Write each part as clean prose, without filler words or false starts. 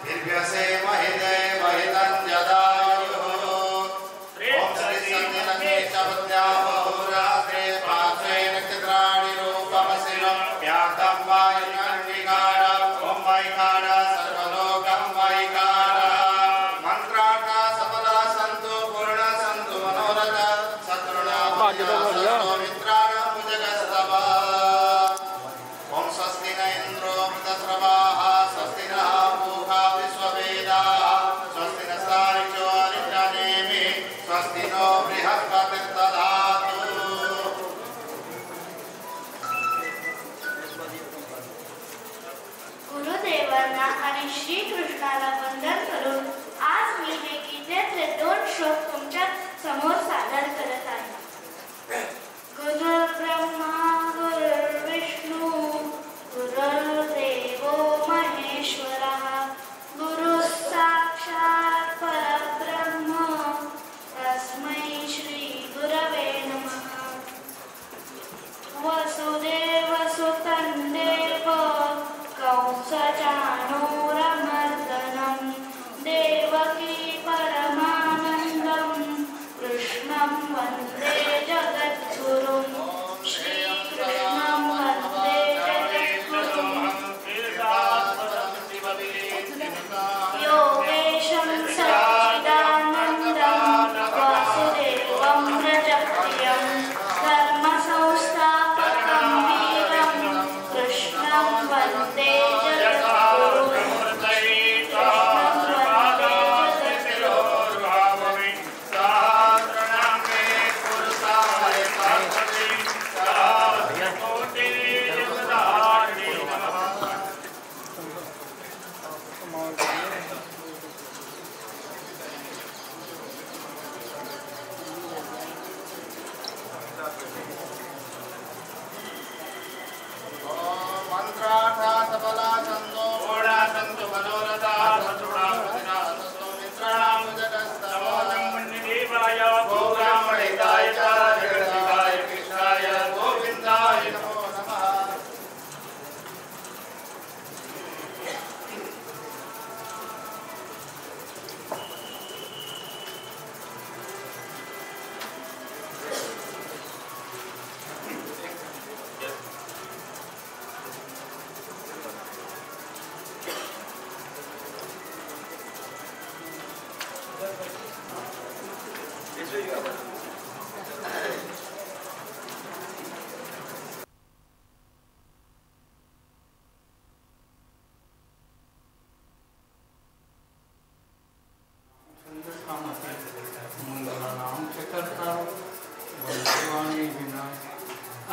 दिव्यसे महिदे महिदं जदायुः ओम श्री सत्यलक्ष्मी चपत्या बहुरात्रे पात्रे नक्षत्राणि रूपमसिनं व्यातं वायुकर्णिकारं ओम वैकार सर्वलोकं वैकार मंत्रार्था सफला सन्तु पूर्ण सन्तु मनोरथ शत्रुणा सतो मित्राणां भुजगस्तव ओम स्वस्ति न इंद्रो मृतस्रवाः स्वस्ति नः पूषा विश्ववेदाः स्वस्ति नस्तार्क्ष्यो अरिष्टनेमि स्वस्ति नो बृहस्पतिर्दधातु गुरुदेवांना आणि श्री कृष्णाला वंदन करून आज मी हे गीतेतले 2 श्लोक तुमच्या समोर सादर करत आहे. गुरुर्ब्रह्मा गुरुर्विष्णू गुरुर्देवो महेश्वरः गुरुः साक्षात् परब्रह्म तस्मै श्री गुरवे नमः. वसुदेवसुतं देवो कंसचाणूरमर्दनं देवकी परमानन्दं कृष्णं वन्दे जगद्गुरुं श्रीकृष्णं वन्दे जगद्गुरुं योगेशं सच्चिदानन्दं वासुदेवं व्रजप्रियं धर्मसंस्थापकं वीरं कृष्णं वन्दे जगद्गुरुं मंत्रार्था सफला सन्तु पूर्णा सन्तु मनोरथा शत्रुणा सतो मित्राणां भुजगस्तव पुण्यदेवाय भोगामणिताय च जगद्धिताय कृष्णाय गोविन्दाय नमो नमः.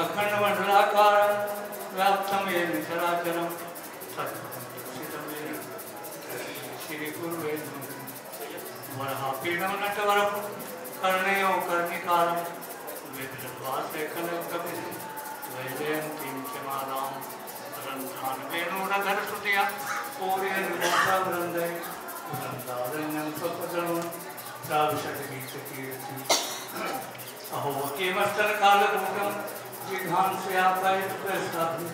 अखंड मंडलाकार व्याप्तम येन चराचरम श्री गुरुवे वरहापीडं नटवरं कर्णयो कर्णिकारं वेदवासेकलकपितं वैजयन्तीं च मालां अनन्तान् वेणुरधरश्रुत्या पूरयन्मुखावृन्दै वृन्दावनं स्वपदं ताविषद्गीतकीर्ति अहो किमस्तरकालभूतं जिघांसयापयत्प्रसादं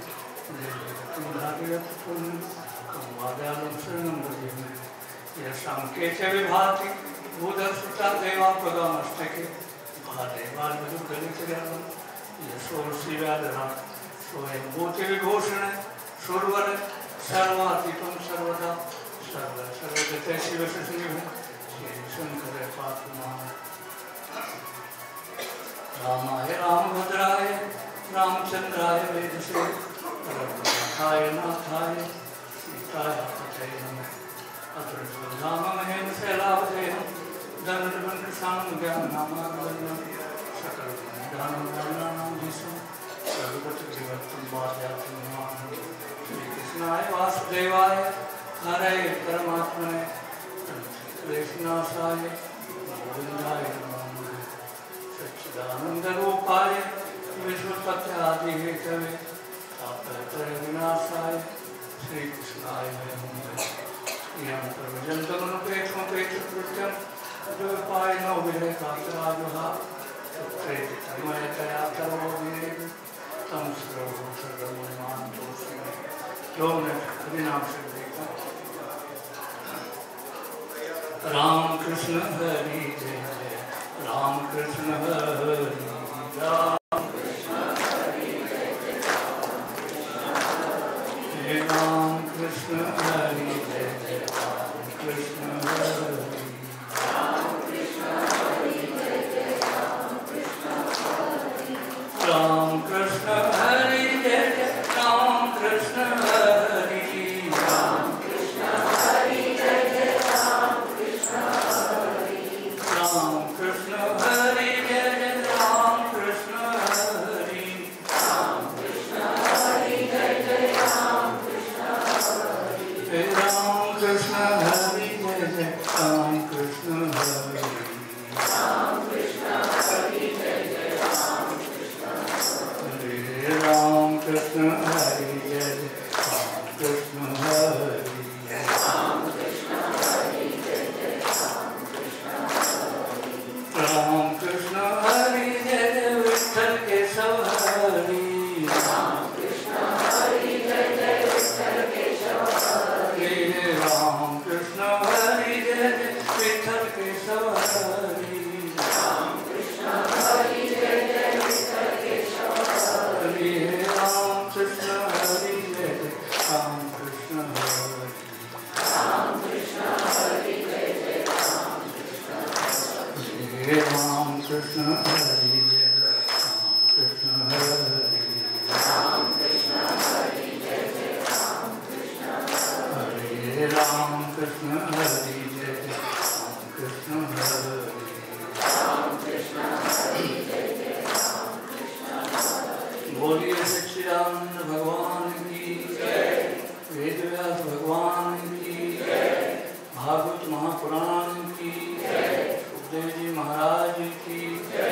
निर्लिप्तं वादालं शरणं भजेमि यशांके च विभाति भूधर्षिता देवापगामस्तके भादेवाल्वदुर्गलितगर्वं यशोर्षिव्याधरा स्वयंभूतिविभूषण सुरवर सर्वातीतं सर्वदा सर्वगते शिवशशिव श्रीशङ्कर पातु माम्. रामाय रामभद्राय रामचन्द्राय वेदसे रघुनाथाय नाथाय सीताय पतये नमः. अतुलधाम महेन्द्र शैलावधेयं धनुर्वङ्कसाङ्ग्यानामावल्लं सकलगुणगानवर्णनामधीशं सर्वगतविवर्तं वाद्यातं नमामि. श्रीकृष्णाय वासुदेवाय हरे परमात्मने क्लेशनाशाय गोविन्दाय नमः. सच्चिदानन्दरूपाय विश्वपत्यादिहेतवे तापत्रयविनाशाय श्रीकृष्णाय नमः. यं प्रवजन्तमनुपेक्षमपेक्षकृत्यं द्वैपायनो विवेकान्तराजुहा तन्मयतया सर्वोभिः तं सर्वभूषणमुनिमान् तोषिणे यो न विनाशं राम कृष्ण हरि जय जय राम कृष्ण हरि राम राम कृष्ण हरि जय जय राम कृष्ण हरि राम कृष्ण हरि जय जय राम कृष्ण हरि राम कृष्ण हरि जय जय राम कृष्ण हरि राम कृष्ण हरि जय जय राम कृष्ण हरि राम कृष्ण हरि जय जय राम कृष्ण हरि राम कृष्ण हरि जय जय राम राम कृष्ण हरि जय जय राम कृष्ण हरि राम कृष्ण हरि जय जय राम कृष्ण हरि राम कृष्ण हरि जय जय राम कृष्ण हरि राम कृष्ण हरि जय जय राम कृष्ण हरि राम कृष्ण हरि जय जय विठ्ठल केशव हरि राम कृष्ण हरि जय जय विठ्ठल केशव हरि राम कृष्ण हरि जय जय विठ्ठल केशव हरि राम कृष्ण हरि जय जय विठ्ठल केशव हरि राम कृष्ण हरि जय जय राम कृष्ण हरि राम कृष्ण हरि जय जय राम कृष्ण हरि राम कृष्ण हरि जय जय राम कृष्ण हरि राम कृष्ण हरि जय जय राम कृष्ण हरि राम कृष्ण हरि जय जय राम कृष्ण हरि राम कृष्ण हरि जय जय राम कृष्ण हरि बोलिए सच्चिदानंद भगवान की जय वेदव्यास भगवान की जय भागवत महापुराण की जय सुखदेव जी महाराज की जय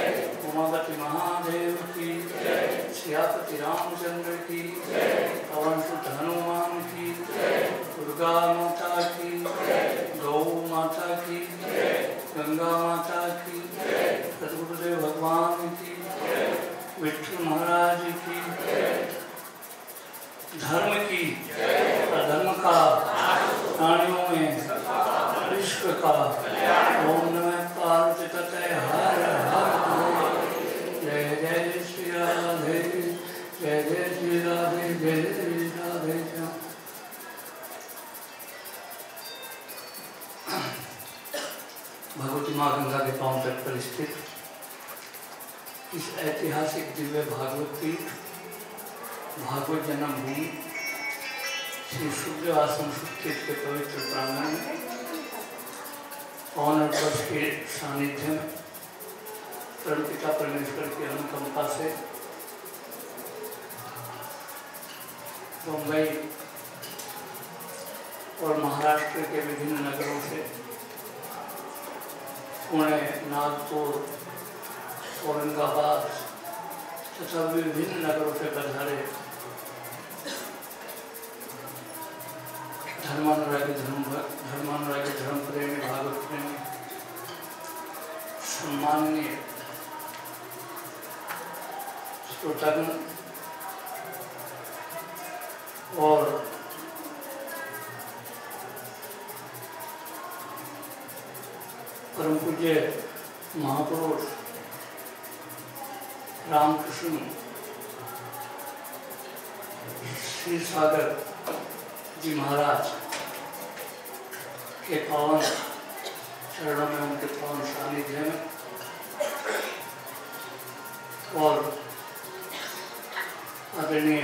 उमापति महादेव की जय सियापति रामचंद्र की जय पवन सुत हनुमान की जय दुर्गा माता की जय गौ माता की जय गंगा माता की जय सदगुरुदेव भगवान की जय विठ्ठल महाराज की जय धर्म की अधर्म का प्राणियों में विश्व का ओम नमः पार्वती तनय हर हर जय जय श्री राधे जय जय श्री राधे जय जय श्री राधे भगवती माँ गंगा के पांव तट पर स्थित इस ऐतिहासिक दिव्य भागवत पीठ भागवत जन्म भूमि श्री शुद्ध आश्रम सुखतीर्थ के पवित्र प्रांगण में पवन वर्ष के सानिध्य में परमपिता परमेश्वर की अनुकंपा से मुंबई और महाराष्ट्र के विभिन्न नगरों से पुणे नागपुर औरंगाबाद तथा विभिन्न नगरों से पधारे धर्मानुरागी धर्म प्रेमी भागवत प्रेमी सम्माननीय श्रोतागण और परम पूज्य महापुरुष रामकृष्ण श्री सागर जी महाराज के पावन चरणों में उनके पावन सानिध्य में और आदरणीय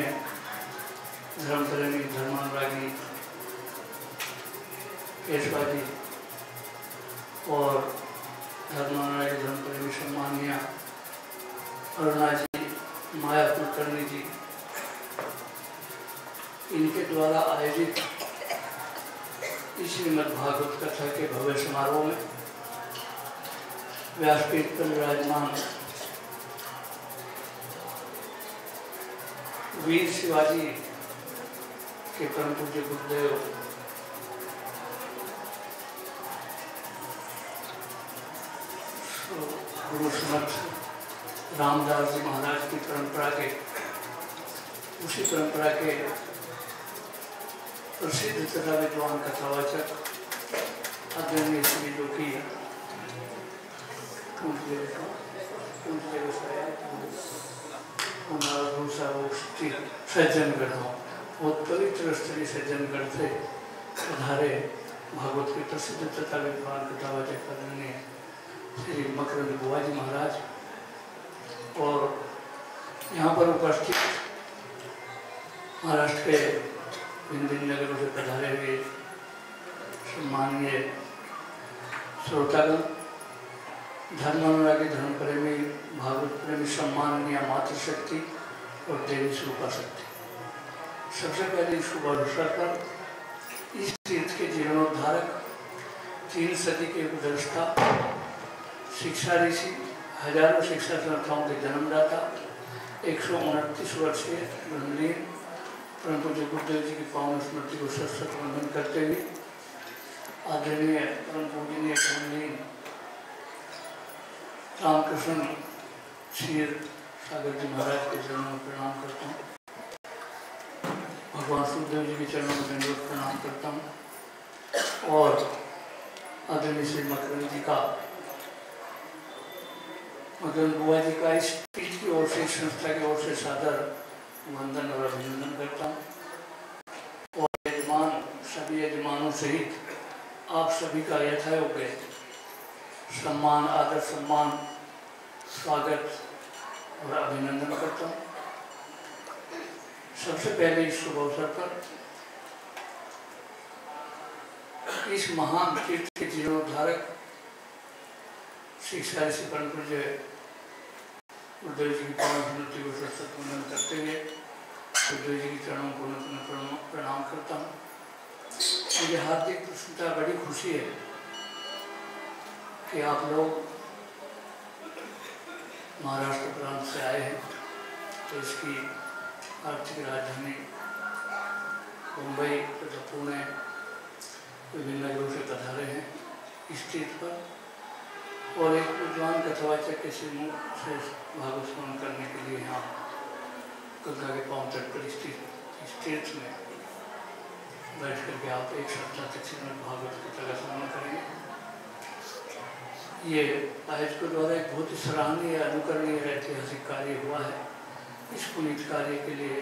धर्मप्रेमी धर्मानुरागी केशवाजी और धर्मानुरागी धर्मप्रेमी सम्मानीय अरुणा जी माया कुलकर्णी जी इनके द्वारा आयोजित इस श्रीमद् भागवत कथा के भव्य समारोह में व्यासपीठ पर विराजमान वीर शिवाजी के परम पूज्य गुरुदेव गुरु समर्थ रामदास जी महाराज की परंपरा के उसी परंपरा के प्रसिद्ध तथा विद्वान कथावाचक आदरणीय श्री जो कि सज्जनगढ़ हो, बहुत पवित्र स्थली सज्जनगढ़ से पधारे भागवत के प्रसिद्ध तथा विद्वान कथावाचक आदरणीय श्री मकरंद बुआ जी महाराज और यहाँ पर उपस्थित महाराष्ट्र के भिन्न भिन्न नगरों से पधारे हुए सम्माननीय श्रोतागण, धर्मानुरागी, धर्म प्रेमी, भागवत प्रेमी, सम्माननीय मातृशक्ति और देवी स्वरूपा शक्ति। सबसे पहले शुभ अवसर पर इस तीर्थ के जीर्णोद्धारक, 3 सदी के उपदृष्टा, शिक्षा ऋषि, हजारों शिक्षा संस्थाओं के जन्मदाता, 129 वर्षीय ब्रह्मलीन परम पूज्य गुरुदेव जी की पावन स्मृति को सशक्त वंदन करते हुए आदरणीय परम पूजनीय ब्रह्मलीन रामकृष्ण क्षीर सागर जी महाराज के चरणों में प्रणाम करता हूँ। भगवान सुखदेव जी के चरणों में दंडवत प्रणाम करता हूँ और आदरणीय श्री मकरंद जी का, मकरंद बुआ जी का इस पीठ की ओर से, संस्था की ओर से सादर वंदन और अभिनंदन करता हूँ और यजमान, सभी यजमानों सहित आप सभी का यथायोग्य सम्मान, आदर, सम्मान, स्वागत और अभिनंदन करता हूँ। सबसे पहले इस शुभ अवसर पर इस महान तीर्थ के जीर्णोद्धारक शिक्षा ऋषि परम पूज्य गुरुदेव जी की पावन स्मृति को सशक्त वंदन करते हुए गुरुदेव जी की चरणों को प्रणाम करता हूँ। मुझे हार्दिक प्रसन्नता, बड़ी खुशी है कि आप लोग महाराष्ट्र प्रांत से आए हैं, तो इसकी आर्थिक राजधानी मुंबई तथा पुणे विभिन्न नगरों से पधारे हैं इस तीर्थ पर और एक विद्वान कथावाचक के श्रीमुख से भागवत स्मरण करने के लिए यहाँ गंगा के पावन तट पर इस तीर्थ में बैठ करके आप एक सप्ताह तक श्रीमद् भागवत गीता का स्मरण करेंगे। ये आयोजकों द्वारा एक बहुत ही सराहनीय, अनुकरणीय ऐतिहासिक कार्य हुआ है। इस पुनीत कार्य के लिए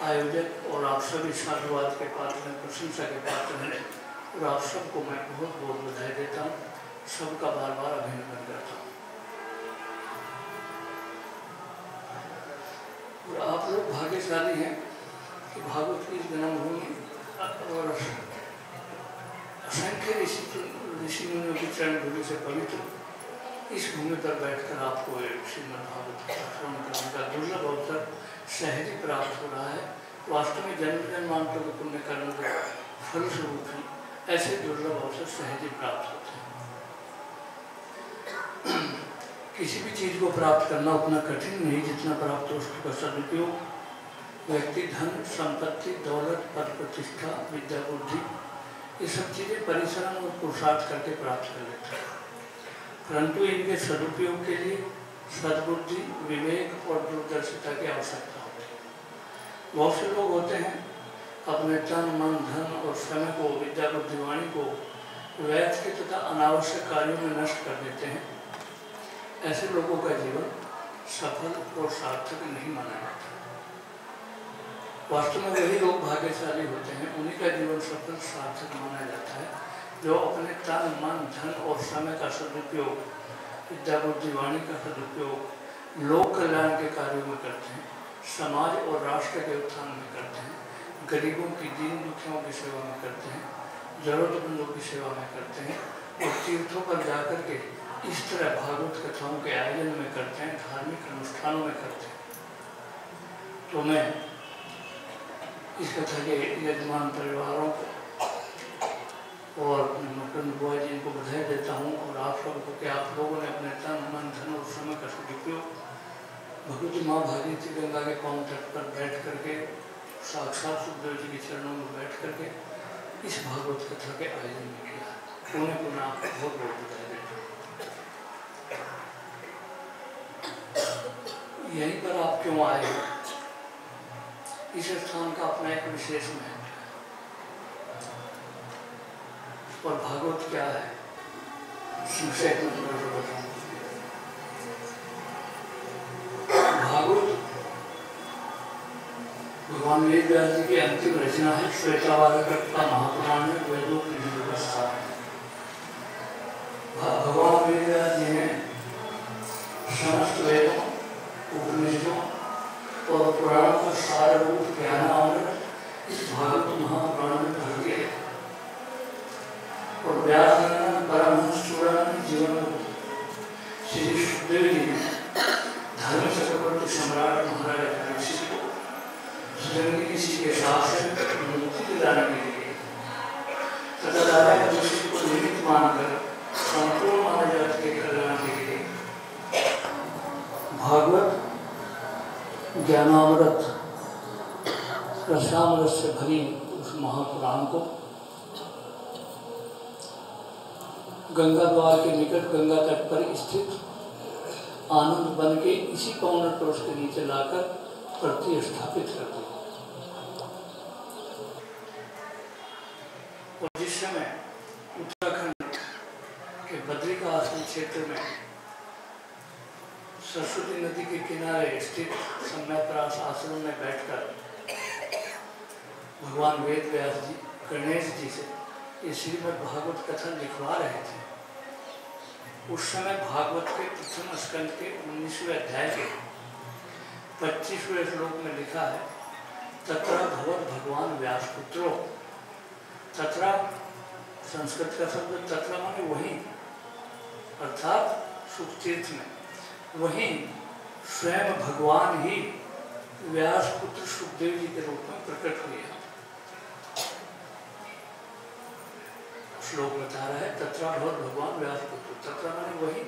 आयोजक और आप सभी साधुवाद के पात्र हैं, प्रशंसा के पात्र हैं और आप सबको मैं बहुत बहुत बधाई देता हूँ, सबका बार बार अभिनंदन करता हूँ। और आप लोग भाग्यशाली हैं कि भागवत की जन्मभूमि और असंख्य ऋषि मुनियों की चरण धूलि से पवित्र इस भूमि पर बैठकर आपको श्रीमद् भागवत श्रवण करने का दुर्लभ अवसर सहज प्राप्त हो रहा है। वास्तव में जन्म जन्मांतरों के पुण्य कर्म के फलस्वरूप ही ऐसे दुर्लभ अवसर सहज प्राप्त होते हैं। किसी भी चीज को प्राप्त करना उतना कठिन नहीं जितना प्राप्त वस्तु का सदुपयोग व्यक्ति धन, संपत्ति, दौलत, पद, प्रतिष्ठा, विद्या, बुद्धि, ये सब चीजें परिश्रम और पुरुषार्थ करके प्राप्त कर लेते हैं, परंतु इनके सदुपयोग के लिए सद्बुद्धि, विवेक और दूरदर्शिता की आवश्यकता होती है। बहुत से लोग होते हैं अपने तन, मन, धन और समय को, विद्या, बुद्धि, वाणी को व्यर्थ के तथा अनावश्यक कार्यों में नष्ट कर देते हैं। ऐसे लोगों का जीवन सफल और सार्थक नहीं माना जाता। वास्तव में वही लोग भाग्यशाली होते हैं, उन्हीं का जीवन सफल सार्थक माना जाता है जो अपने तन, मन, धन और समय का सदुपयोग, विद्या, बुद्धि, वाणी का सदुपयोग लोक कल्याण के कार्यों में करते हैं, समाज और राष्ट्र के उत्थान में करते हैं, गरीबों की, दीन दुखियों की सेवा में करते हैं, जरूरतमंदों की सेवा में करते हैं और तीर्थों पर जाकर के इस तरह भागवत कथाओं के आयोजन में करते हैं, धार्मिक अनुष्ठानों में करते हैं। तो मैं इस कथा के यजमान परिवारों को और मकरंद बुआ जी को बधाई देता हूँ और आप सबको कि आप लोगों ने अपने तन, मन, धन और समय का सदुपयोग भगवती माँ भागीरथी गंगा के पावन तट पर बैठ करके, साक्षात सुखदेव जी के चरणों में बैठ करके इस भागवत कथा के आयोजन में किया। पुनः पुनः आपको बहुत बहुत बधाई देता हूँ। यहीं पर आप क्यों आए? इस स्थान का अपना एक विशेष महत्व है। और भागवत क्या है, संक्षेप में थोड़ा सा बताऊं। भागवत भगवान वेद व्यास जी की अंतिम रचना है। श्वेतावारकट का महापुराण है, वेदों की व्यवस्था है। भगवान वेद व्यास जी ने समस्त वेदों, उपनिषदों और पुराणों का सारभूत ज्ञानामृत इस भागवत महापुराण में भर दिया। और व्यास परमहंस चूड़ामणि जीवन श्री सुखदेव जी ने धर्म चक्रवर्ती सम्राट महाराज परीक्षित को स्वयं किसी के शासन मुक्ति दिलाने के लिए तथा राजा परीक्षित को निमित्त मानकर संपूर्ण मानव जाति के कल्याण के लिए भागवत ज्ञानामृत रसामृत से भरी उस महापुराण को गंगा द्वार के निकट गंगा तट पर स्थित आनंद बन के इसी पौन टोष के नीचे लाकर प्रतिस्थापित कर दिया। और जिस समय उत्तराखंड के बद्री का आश्रम क्षेत्र में सरस्वती नदी के किनारे स्थित सम्यकरास आश्रम में बैठकर भगवान वेद व्यास जी गणेश जी से ये श्रीमद् भागवत कथा लिखवा रहे थे, उस समय भागवत के प्रथम स्कंद के 19वें अध्याय के 25वें श्लोक में लिखा है, तत्र भगवत भगवान व्यासपुत्रो। तत्र संस्कृत का शब्द तत्र माने वहीं, अर्थात सुखतीर्थ में वहीं स्वयं भगवान ही व्यासपुत्र सुखदेव जी के रूप में प्रकट हुए। श्लोक बता रहा है तत्र भगवत भगवान व्यासपुत्र। तत्र माने वही,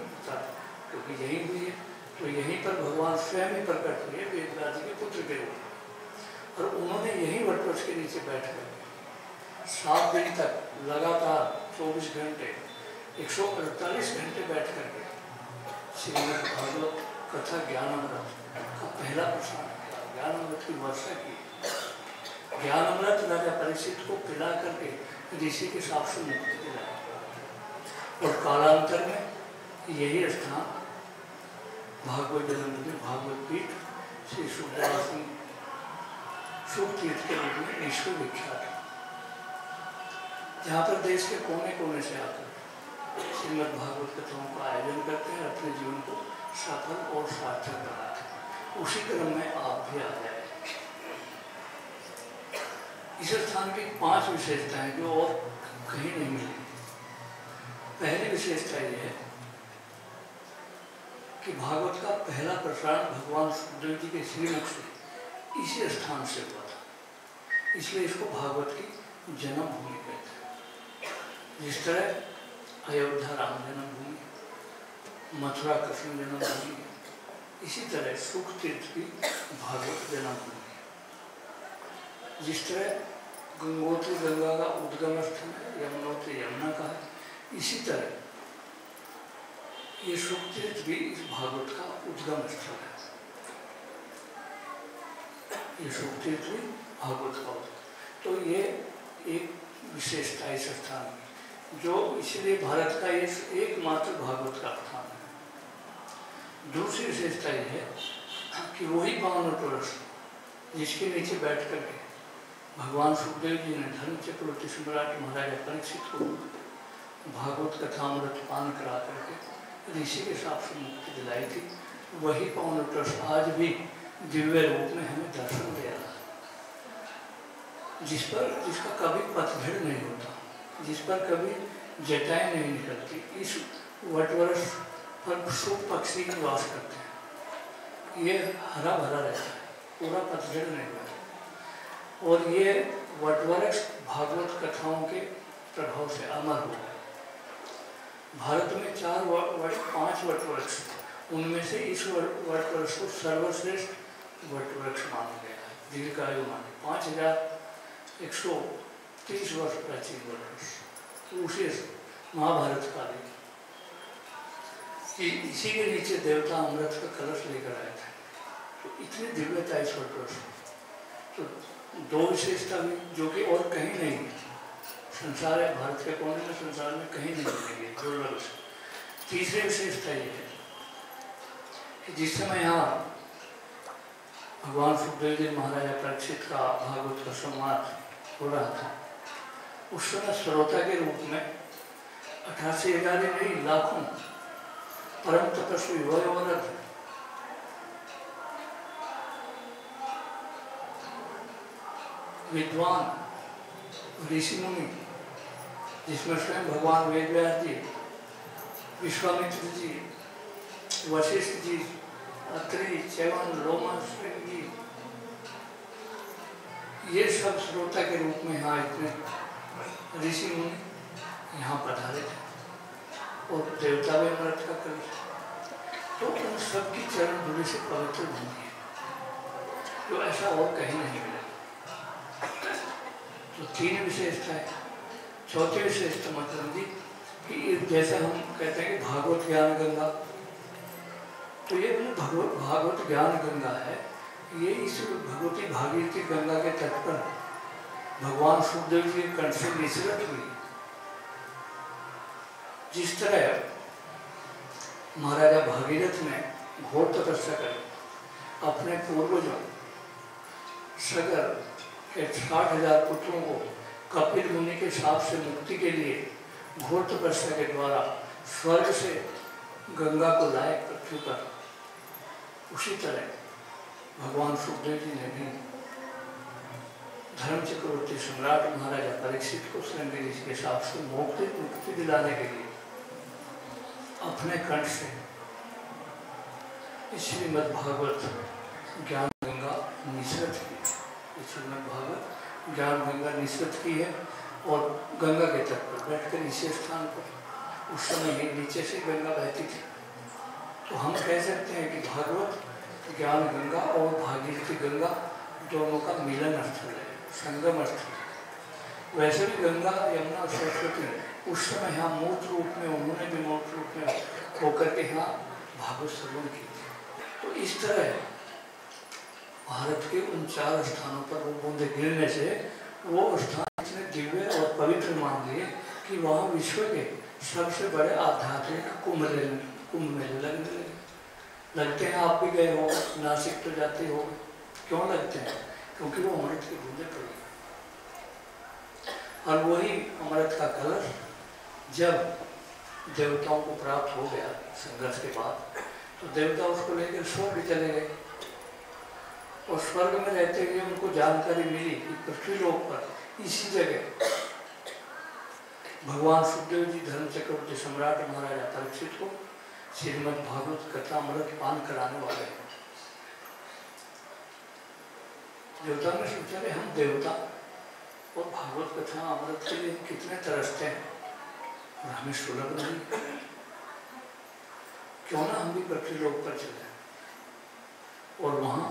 क्योंकि यही हुई है तो यहीं पर भगवान स्वयं ही प्रकट हुए वेद व्यास जी के पुत्र के रूप में। और उन्होंने यही वटवृक्ष के नीचे बैठ कर 7 दिन तक लगातार 24 घंटे 148 घंटे बैठ करके श्रीमद् भागवत कथा ज्ञानामृत का पहला प्रसारण किया। ज्ञानामृत की वर्षा की। ज्ञानामृत राजा परीक्षित को पिला करके ऋषि के साप से मुक्ति दिलाया। और कालांतर में यही स्थान भागवत जन्मभूमि भागवत पीठ श्री सुखदेव सुख तीर्थ के रूप में विश्व विख्यात है, जहाँ पर देश के कोने कोने से आकर श्रीमद् भागवत कथाओं का आयोजन करते हैं, अपने जीवन को सफल और सार्थक बनाते हैं। उसी क्रम में आप भी आ जाए। इस स्थान की 5 विशेषताएं जो और कहीं नहीं मिली। पहली विशेषता यह है कि भागवत का पहला प्रसारण भगवान सुखदेव जी के श्रीमुख से इसी स्थान से हुआ था, इसलिए इसको भागवत की जन्मभूमि कहते हैं। जिस तरह अयोध्या राम जन्मभूमि, मथुरा कृष्ण जन्मभूमि, इसी तरह सुख तीर्थ की भागवत जन्मभूमि। जिस तरह गंगोत्री गंगा का उद्गम स्थल है, यमुनोत्री यमुना का है, इसी तरह ये सुख तीर्थ भी इस भागवत का उद्गम स्थल है। ये सुख तीर्थ भी भागवत का उद्गम, तो ये एक विशेषता इस स्थान की, जो इसलिए भारत का ये एकमात्र भागवत का स्थान है। दूसरी विशेषता यह है कि वही पावन टोरस जिसके नीचे बैठ करके भगवान सुखदेव जी ने धर्म चक्रवर्ती सम्राट महाराजा परीक्षित को भागवत कथामृत पान करा करके ऋषि के साप से मुक्ति दिलाई थी, वही पावन टोरस आज भी दिव्य रूप में हमें दर्शन दे रहा है, जिसका कभी पतझड़ नहीं होता, जिस पर कभी जटाएं नहीं निकलती। इस वटवृक्ष पर शुभ पक्षी निवास करते हैं, ये हरा भरा रहता है, पूरा पतझड़ नहीं होता। और ये वटवृक्ष भागवत कथाओं के प्रभाव से अमर हो गए। भारत में 5 वटवृक्ष, उनमें से इस वटवृक्ष को सर्वश्रेष्ठ वटवृक्ष माना गया है, दीर्घायु माने 5130 वर्ष प्राचीन वटवृक्ष। तो उसे महाभारत कालीन कि इसी के नीचे देवता अमृत का कलश लेकर आए थे, तो इतनी दिव्यता इस वटवृक्ष। तो 2 विशेषता भी जो कि और कहीं नहीं है। संसार है, भारत के कोने में संसार में कहीं नहीं मिलेंगे, दुर्लभ से। तीसरी विशेषता ये है कि जिस समय यहाँ भगवान सुखदेव जी महाराजा परीक्षित का भागवत का संवाद हो रहा था, उस समय श्रोता के रूप में 88,000 नहीं, लाखों परम तपस्वी वयोवृद्ध विद्वान ऋषि मुनि, जिसमें स्वयं भगवान वेदव्यास जी, विश्वामित्र जी, वशिष्ठ जी, अत्रि, च्यवन, लोमश जी, ये सब श्रोता के रूप में यहाँ इतने ऋषि मुनि यहाँ पधारे थे और देवता भी अमृत का कर, तो उन सबकी चरण धूलि से पवित्र भूमि है, जो ऐसा और कहीं नहीं मिलेगा। तो तीन विशेषता है। चौथी विशेषता मतलब जी कि जैसे हम कहते हैं कि भागवत ज्ञान गंगा, तो ये भागवत ज्ञान गंगा है, ये इस भगवती भागीरथी गंगा के तट पर भगवान सुखदेव जी के कंठ से निसृत हुई। जिस तरह महाराजा भागीरथ ने घोर तपस्या कर अपने पूर्वजों सगर के 60,000 पुत्रों को कपिल मुनि के शाप से मुक्ति के लिए घोर तपस्या के द्वारा स्वर्ग से गंगा को लाए पृथ्वी पर, उसी तरह भगवान सुखदेव जी ने भी धर्म चक्रवर्ती सम्राट महाराजा परीक्षित को श्रृंगी ऋषि के शाप से मुक्ति दिलाने के लिए अपने कंठ से श्रीमद् भागवत ज्ञान गंगा निसृत की, श्रीमद् भागवत ज्ञान गंगा निसृत की है। और गंगा के तट पर बैठकर इसी स्थान पर उस समय ही नीचे से गंगा बहती थी। तो हम कह सकते हैं कि भागवत ज्ञान गंगा और भागीरथी गंगा दोनों का मिलन स्थल है, संगम स्थल। वैसे भी गंगा, यमुना और सरस्वती उस समय यहाँ मूर्त रूप में, उन्होंने भी मूर्त रूप में होकर के यहाँ भागवत श्रवण की थी। तो इस तरह भारत के उन 4 स्थानों पर वो बूंदे गिरने से वो स्थान इतने दिव्य और पवित्र मान लिए कि वहाँ विश्व के सबसे बड़े आध्यात्मिक कुंभ मेले लगने लगते हैं। आप भी गए हो, नासिक तो जाते हो, क्यों लगते हैं? क्योंकि वो अमृत के बूंदे पड़ी और वही अमृत का कलश जब देवताओं को प्राप्त हो गया संघर्ष के बाद, तो देवता उसको लेकर स्वर्ग चले गए और स्वर्ग में रहते हुए उनको जानकारी मिली कि पृथ्वी लोक पर इसी जगह भगवान सुखदेव जी धर्म चक्रवर्ती सम्राट महाराजा परीक्षित को श्रीमद् भागवत कथा अमृत पान कराने वाले हैं। देवता ने सोचा कि हम देवता और भागवत कथा अमृत के लिए कितने तरसते हैं और हमें सुलभ नहीं, क्यों ना हम भी पृथ्वी लोक पर चले और वहाँ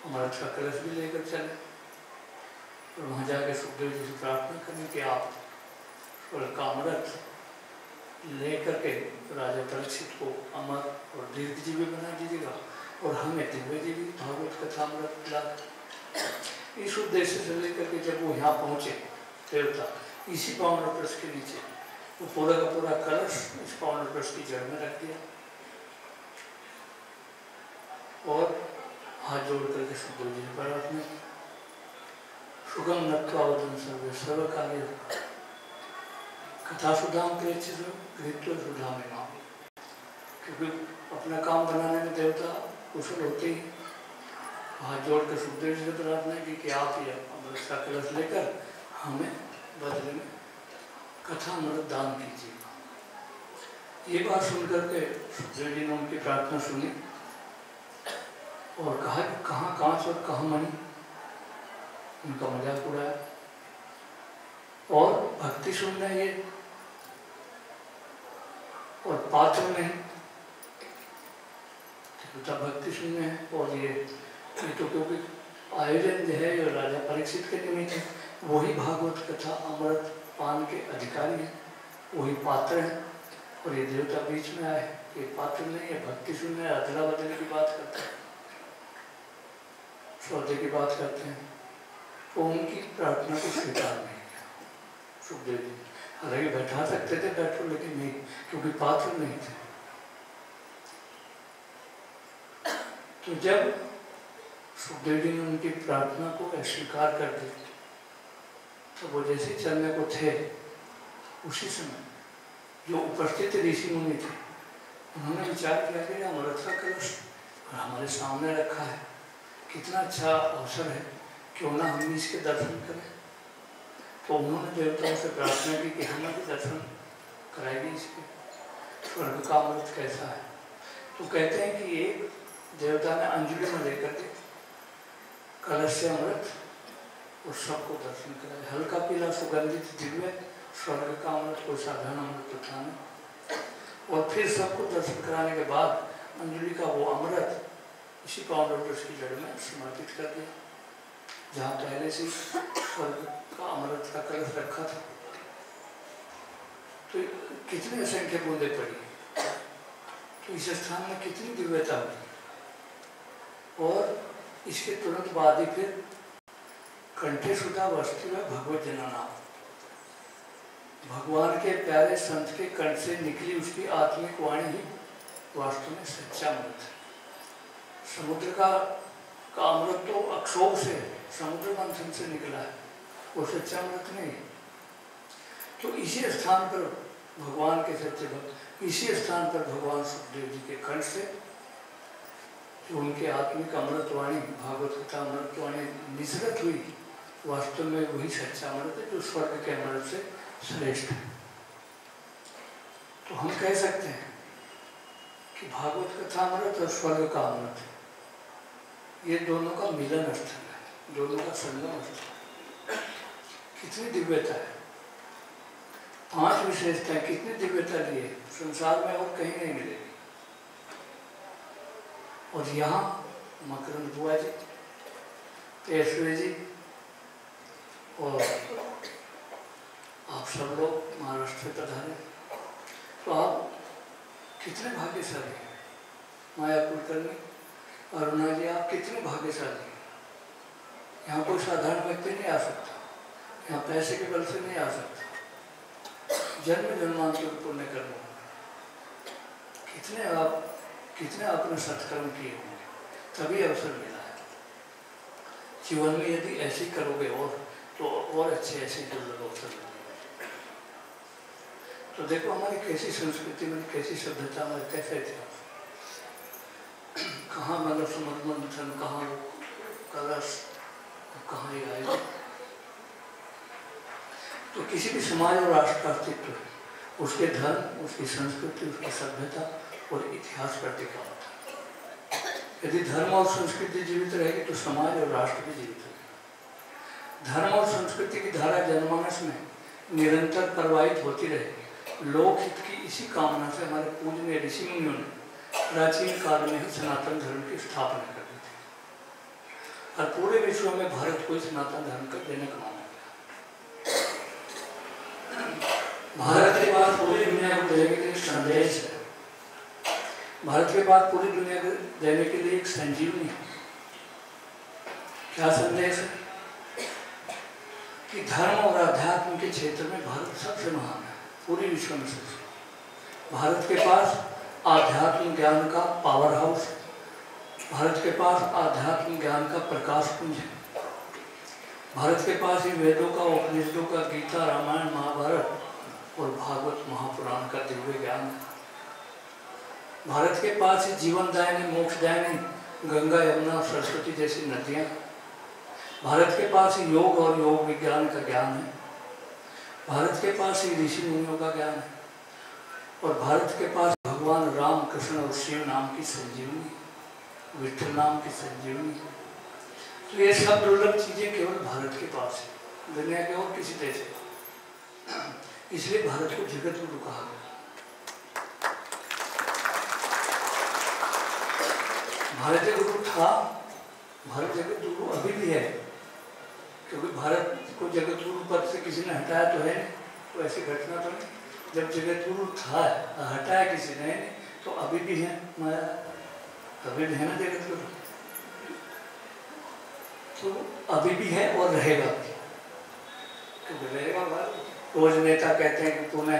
अमृत का कलश भी लेकर चले और वहाँ जाकर सुखदेव जी से प्रार्थना करें कि आप स्वर्ग का अमृत लेकर के राजा परीक्षित को अमर और दीर्घजीवी बना दीजिएगा और हमें दिव्यजीवी भागवत कथा अमृत पिला। इस उद्देश्य से लेकर के जब वो यहाँ पहुँचे देवता, इसी पावन वृक्ष के नीचे वो पूरा का पूरा कलश इस पावन वृक्ष की जड़ में रख दिया और हाथ जोड़ करके सुखदेव जी ने प्रार्थना की, सुगम नत्वावधन सर्वे सर्वकार्य कथा सुधाम प्रेक्षित कृत्य सुधा में नाम, क्योंकि अपना काम बनाने में देवता कुशल होते ही हाथ जोड़ कर सुखदेव जी से प्रार्थना की कि आप ये अमृत का कलश लेकर हमें बदले में कथा अमृत दान कीजिए। ये बात सुनकर के सुखदेव जी ने उनकी प्रार्थना सुनी और कहा कहाँ कांच और कहाँ मणि, उनका मजाक उड़ाया और भक्ति सुनना ये और पात्र नहीं, तो भक्ति सुनने हैं और ये तो क्योंकि आयोजन जो है ये राजा परीक्षित के निमित्त है, वही भागवत कथा अमृत पान के अधिकारी हैं, वही पात्र हैं और ये देवता बीच में आए, ये पात्र नहीं है, भक्ति सुनने अदला बदले की बात करते हैं, सौदे की बात करते हैं। तो उनकी प्रार्थना को स्वीकार नहीं किया सुखदेव जी। हालांकि बैठा सकते थे बैठो, लेकिन नहीं, क्योंकि पात्र नहीं थे। तो जब सुखदेव जी ने उनकी प्रार्थना को अस्वीकार कर दी, तो वो जैसे चलने को थे, उसी समय जो उपस्थित ऋषि मुनि थे, उन्होंने विचार किया कि अमृत का कलश हमारे सामने रखा है, कितना अच्छा अवसर है, क्यों ना हम इसके दर्शन करें। तो उन्होंने देवताओं से प्रार्थना की कि हमें भी दर्शन कराएगी इसके, स्वर्ग का अमृत कैसा है। तो कहते हैं कि एक देवता ने अंजलि में लेकर के कलश से अमृत और सबको दर्शन कराया। हल्का पीला सुगंधित दिव्य स्वर्ग का अमृत, कोई साधारण अमृत तो था नहीं। और फिर सबको दर्शन कराने के बाद अंजलि का वो अमृत इसी पावन लोटस की जड़ में समर्पित कर दिया, जहाँ पहले से स्वर्ग का अमृत का कलश रखा था। तो कितने असंख्य बूंदे पड़ी, तो इस स्थान में कितनी दिव्यता हुई। और इसके तुरंत बाद ही फिर कंठे सुधा वस्तु है भगवत जना, भगवान के प्यारे संत के कंठ से निकली उसकी आत्मिक वाणी ही वास्तव में सच्चा अमृत है। समुद्र का अमृत तो अक्षोभ से, समुद्र मंथन से निकला है, वो सच्चा अमृत नहीं। तो इसी स्थान पर भगवान के सच्चे भक्त, इसी स्थान पर भगवान सुखदेव जी के कंठ से जो उनके आत्मिक अमृतवाणी, भागवत कथा अमृतवाणी निसरत हुई, वास्तव में वही सच्चा अमृत है जो स्वर्ग के अमृत से श्रेष्ठ है। तो हम कह सकते हैं कि भागवत कथा अमृत और स्वर्ग का अमृत, ये दोनों का मिलन स्थल है, दोनों का संगम स्थल। कितनी दिव्यता है, 5 विशेषताएं, कितनी दिव्यता दी है, संसार में और कहीं नहीं मिलेगी। और यहाँ मकरंद बुआ जी, ऐश्वर्य जी और आप सब लोग महाराष्ट्र से पधारे, तो आप कितने भाग्यशाली हैं। माया कुलकर्णी, अरुणा जी, आप कितने भाग्यशाली हैं। यहाँ कोई साधारण व्यक्ति नहीं आ सकता, यहाँ पैसे के बल से नहीं आ सकता, जन्म जन्मांतर पुण्य कर्म। कितने आपने सत्कर्म किए होंगे, तभी अवसर मिला है। जीवन में यदि ऐसे करोगे और अच्छे ऐसे दुर्लभ अवसर मिलेंगे। तो देखो हमारी कैसी संस्कृति में, कैसी सभ्यता में, कैसे इतिहास, कहाँ मतलब समुद्र मंथन, कहाँ कलश, कहाँ ये आए। तो किसी भी समाज और राष्ट्र का अस्तित्व है, उसके धर्म, उसकी संस्कृति, उसकी सभ्यता और इतिहास पर टिका होता है। यदि धर्म और संस्कृति जीवित रहेगी तो समाज और राष्ट्र भी जीवित रहेगा। धर्म और संस्कृति की धारा जनमानस में निरंतर प्रवाहित होती रहेगी। लोकहित की इसी कामना से हमारे पूजनीय ऋषि मुनियों ने प्राचीन काल में ही सनातन धर्म की स्थापना कर दी थी, और पूरे विश्व में भारत को सनातन धर्म का जनक माना गया। भारत के बाद पूरी दुनिया को देने के लिए संदेश है, भारत के बाद पूरी दुनिया को देने के लिए एक संजीवनी है। क्या संदेश है? कि धर्म और अध्यात्म के क्षेत्र में भारत सबसे महान है, पूरी विश्व में सबसे। भारत के पास आध्यात्म ज्ञान का पावर हाउस है, भारत के पास आध्यात्म ज्ञान का प्रकाश पुंज है, भारत के पास ही वेदों का, उपनिषदों का, गीता, रामायण, महाभारत और भागवत महापुराण का दिव्य ज्ञान है। भारत के पास ही जीवनदायिनी, मोक्षदायिनी गंगा, यमुना, सरस्वती जैसी नदियाँ। भारत के पास ही योग और योग विज्ञान का ज्ञान है, भारत के पास ही ऋषि मुनियों का ज्ञान है, और भारत के पास भगवान राम, कृष्ण और शिव नाम की संजीवनी, विठ्ठल नाम की संजीवनी। तो ये सब दुर्लभ चीजें केवल भारत के पास है, दुनिया के और किसी देश में। इसलिए भारत को जगत गुरु कहा गया। भारत गुरु था, भारत जगत गुरु अभी भी है, क्योंकि भारत को जगत गुरु पद से किसी ने हटाया तो है नहीं, तो ऐसी घटना तो नहीं। जब जगत गुरु था, हटाया किसी ने, तो अभी भी है, अभी भी है ना जगत गुरु। तो अभी भी है और रहेगा भी। तो रहेगा भारत। रोज नेता कहते हैं कि तूने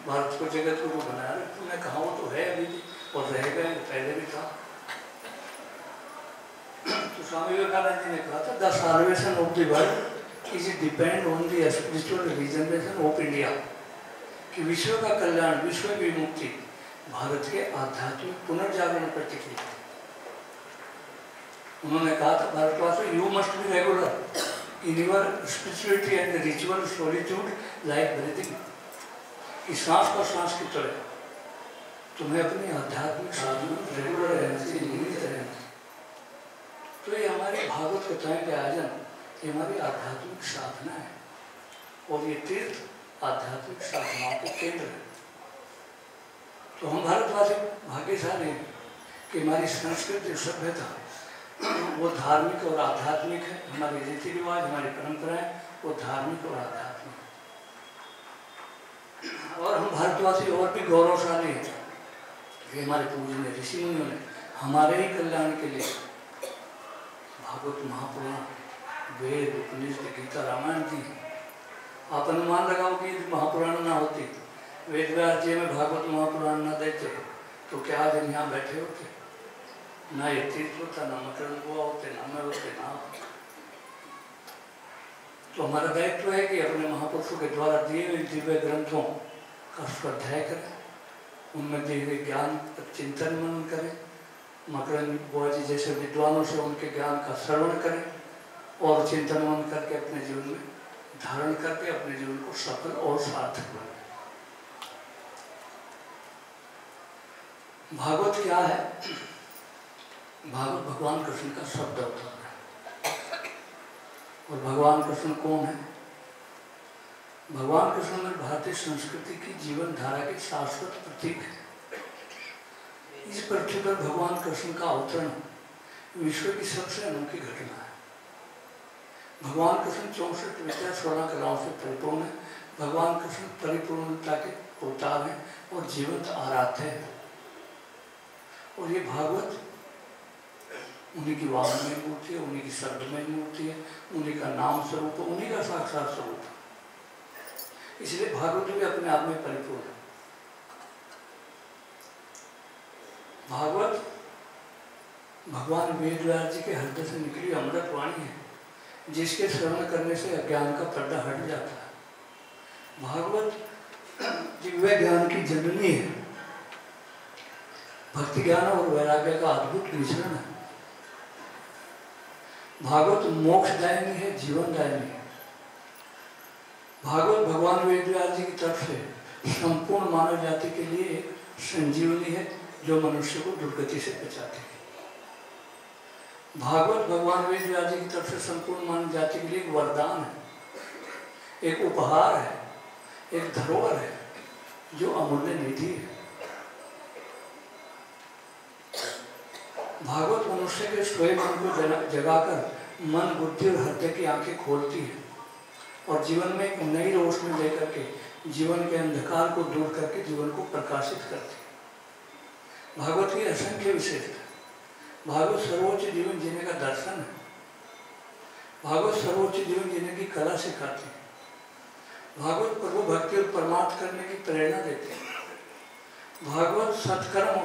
भारत को जगत को बनाया, तूने कहा वो तो है अभी भी और रहेगा, पहले भी था। तो स्वामी विवेकानंद जी ने कहा था the salvation of the world is depend on the spiritual regeneration of India, कि विश्व का कल्याण, विश्व की मुक्ति भारत के आध्यात्मिक पुनर्जागरण पर टिकी है। उन्होंने कहा था भारतवासी, you must be regular in your spirituality and ritual solitude like breathing, कि सांस पर सांस की तरह तुम्हें अपनी आध्यात्मिक साधना रेगुलर रहने से, नियमित रहने से। तो ये हमारी भागवत कथाएं के आयोजन, ये हमारी आध्यात्मिक साधना है और ये तीर्थ आध्यात्मिक साधनाओं के केंद्र है। तो हम भारतवासी भाग्यशाली हैं कि हमारी संस्कृति सभ्यता वो धार्मिक और आध्यात्मिक है। हमारे रीति रिवाज, हमारी परंपराएं वो धार्मिक और आध्यात्मिक है। और हम भारतवासी और भी गौरवशाली हैं कि हमारे पूजनीय ऋषि मुनियों ने हमारे ही कल्याण के लिए भागवत, महापुराण, वेद, उपनिषद, गीता, रामायण दी। आप अनुमान लगाओ कि महापुराण ना होती, वेद व्यास जी में भागवत महापुराण ना देते तो क्या आज हम यहाँ बैठे होते? ना ये तीर्थ होता, ना मकरण हुआ होते, ना मैं होते, ना। तो हमारा दायित्व है कि अपने महापुरुषों के द्वारा दिए हुए दिव्य ग्रंथों का स्वाध्याय करें, उनमें दिए हुए ज्ञान पर चिंतन मनन करें, मकरण बुआ जी जैसे विद्वानों से उनके ज्ञान का श्रवण करें और चिंतन मनन करके अपने जीवन में धारण करके अपने जीवन को सफल और सार्थक बनाए। भागवत क्या है? भागवत भगवान कृष्ण का शब्द अवतार है। और भगवान कृष्ण कौन है? भगवान कृष्ण में भारतीय संस्कृति की जीवन धारा के शाश्वत प्रतीक है। इस पृथ्वी पर भगवान कृष्ण का अवतरण विश्व की सबसे अनोखी घटना है। भगवान कृष्ण 64 विद्या 16 कलाओं से परिपूर्ण है। भगवान कृष्ण परिपूर्णता के अवतार हैं और जीवंत आराध्य है। और ये भागवत उन्हीं की वाणी में मूर्ति है, उन्हीं की शब्द में मूर्ति है, उन्हीं का नाम स्वरूप है, उन्हीं का साक्षात स्वरूप है। इसलिए भागवत भी अपने आप में परिपूर्ण है। भागवत भगवान वेदव्यास जी के हृदय से निकली अमृत वाणी है, जिसके श्रवण करने से अज्ञान का पर्दा हट जाता है। भागवत दिव्य ज्ञान की जननी है, भक्ति ज्ञान और वैराग्य का अद्भुत मिश्रण है। भागवत मोक्षदायिनी है, जीवनदायिनी है। भागवत भगवान वेदव्यास जी की तरफ से संपूर्ण मानव जाति के लिए एक संजीवनी है जो मनुष्य को दुर्गति से बचाती है। भागवत भगवान वेदव्यास जी की तरफ से संपूर्ण मानव जाति के लिए एक वरदान है, एक उपहार है, एक धरोहर है जो अमूल्य निधि है। भागवत मनुष्य के स्वयं मन को जगाकर मन, बुद्धि और हृदय की आंखें खोलती है और जीवन में एक नई रोशनी लेकर के जीवन के अंधकार को दूर करके जीवन को प्रकाशित करती है। भागवत की असंख्य विशेषता। भागवत सर्वोच्च जीवन जीने का दर्शन है। भागवत सर्वोच्च जीवन जीने की कला सिखाती है। भागवत प्रभु भक्ति और परमार्थ करने की प्रेरणा देती है। भागवत सत्कर्म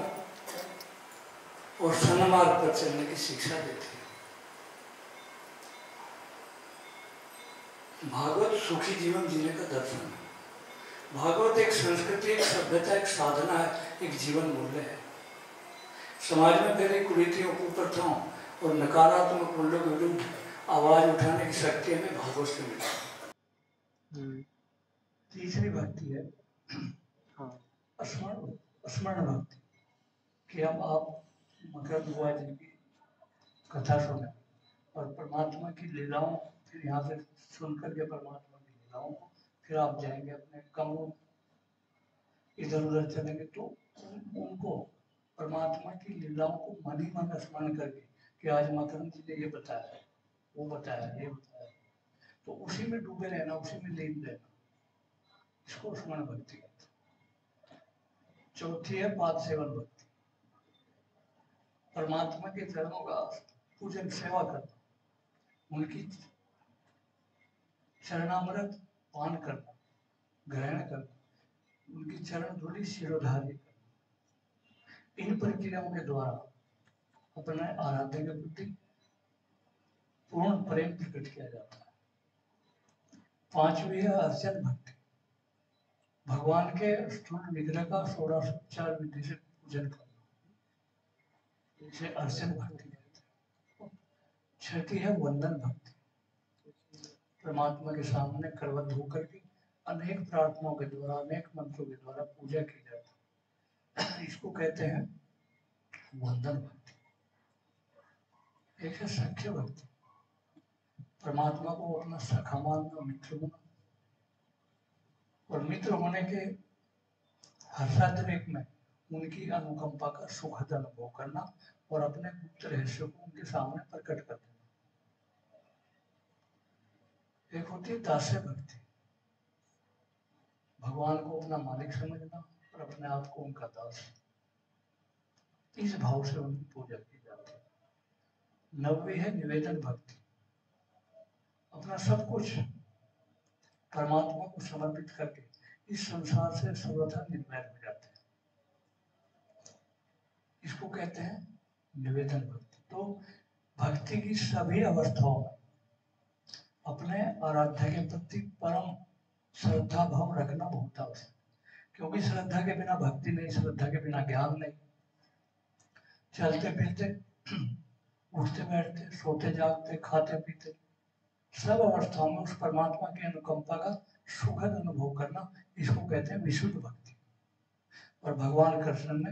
और सन्मार्ग पर चलने की शिक्षा देती है। भागवत सुखी जीवन जीने का दर्शन है। भागवत एक संस्कृति, एक सभ्यता, एक साधना है, एक जीवन मूल्य है। समाज में फैली कुरीतियों, कुप्रथाओं और नकारात्मक मूल्यों के विरुद्ध आवाज उठाने की शक्ति हमें भागवत से मिलती है। तीसरी भक्ति है स्मरण भक्ति, कि हम आप मकर बुआ जी की कथा सुने और परमात्मा की लीलाओं, फिर यहाँ से सुनकर के परमात्मा की लीलाओं को फिर आप जाएंगे अपने कमरों, इधर उधर चलेंगे तो उनको परमात्मा की लीलाओं को मन ही मन स्मरण करके कि आज मकरम जी ने ये बताया, वो बताया, ये बताया, तो उसी में डूबे रहना, उसी में लीन रहना, इसको स्मरण भक्ति कहते हैं। चौथी है पाद सेवन भक्ति, परमात्मा के चरणों का पूजन, सेवा करना, उनकी चरणामृत पान करना, ग्रहण करना, उनकी चरण धूलि शिरोधार्य करना, इन प्रक्रियाओं के द्वारा अपने आराध्य के प्रति पूर्ण प्रेम प्रकट किया जाता है। पांचवी है अर्चन भक्ति। भगवान के स्थूल विग्रह का 16 विधि से पूजन करना, इसे अर्चन भक्ति कहते हैं। छठी है वंदन भक्ति। परमात्मा के सामने करवट होकर के अनेक प्रार्थनाओं के द्वारा, अनेक मंत्रों के द्वारा पूजा की जाती है, इसको कहते हैं वंदन भक्ति। एक है सख्य भक्ति। परमात्मा को अपना सखा मानना, मित्र होना, और मित्र होने के हर्षातिरेक में उनकी अनुकंपा का सुखद अनुभव करना और अपने गुप्त रहस्य को उनके सामने प्रकट कर देना। एक होती है दास्य भक्ति। भगवान को अपना मालिक समझना और अपने आप को उनका दास, इस भाव से उनकी पूजा की जाती है। नौवीं है निवेदन भक्ति। अपना सब कुछ परमात्मा को समर्पित करके इस संसार से सर्वथा निर्भय हो जाते हैं, इसको कहते हैं निवेदन भक्ति। तो भक्ति की सभी अवस्थाओं में अपने आराध्य के प्रति परम श्रद्धा भाव रखना बहुत आवश्यक, क्योंकि श्रद्धा के बिना भक्ति नहीं, श्रद्धा के बिना ज्ञान नहीं। चलते फिरते, उठते बैठते, सोते जागते, खाते पीते, सब अवस्थाओं में उस परमात्मा की अनुकंपा का सुखद अनुभव करना, इसको कहते हैं विशुद्ध भक्ति। और भगवान कृष्ण ने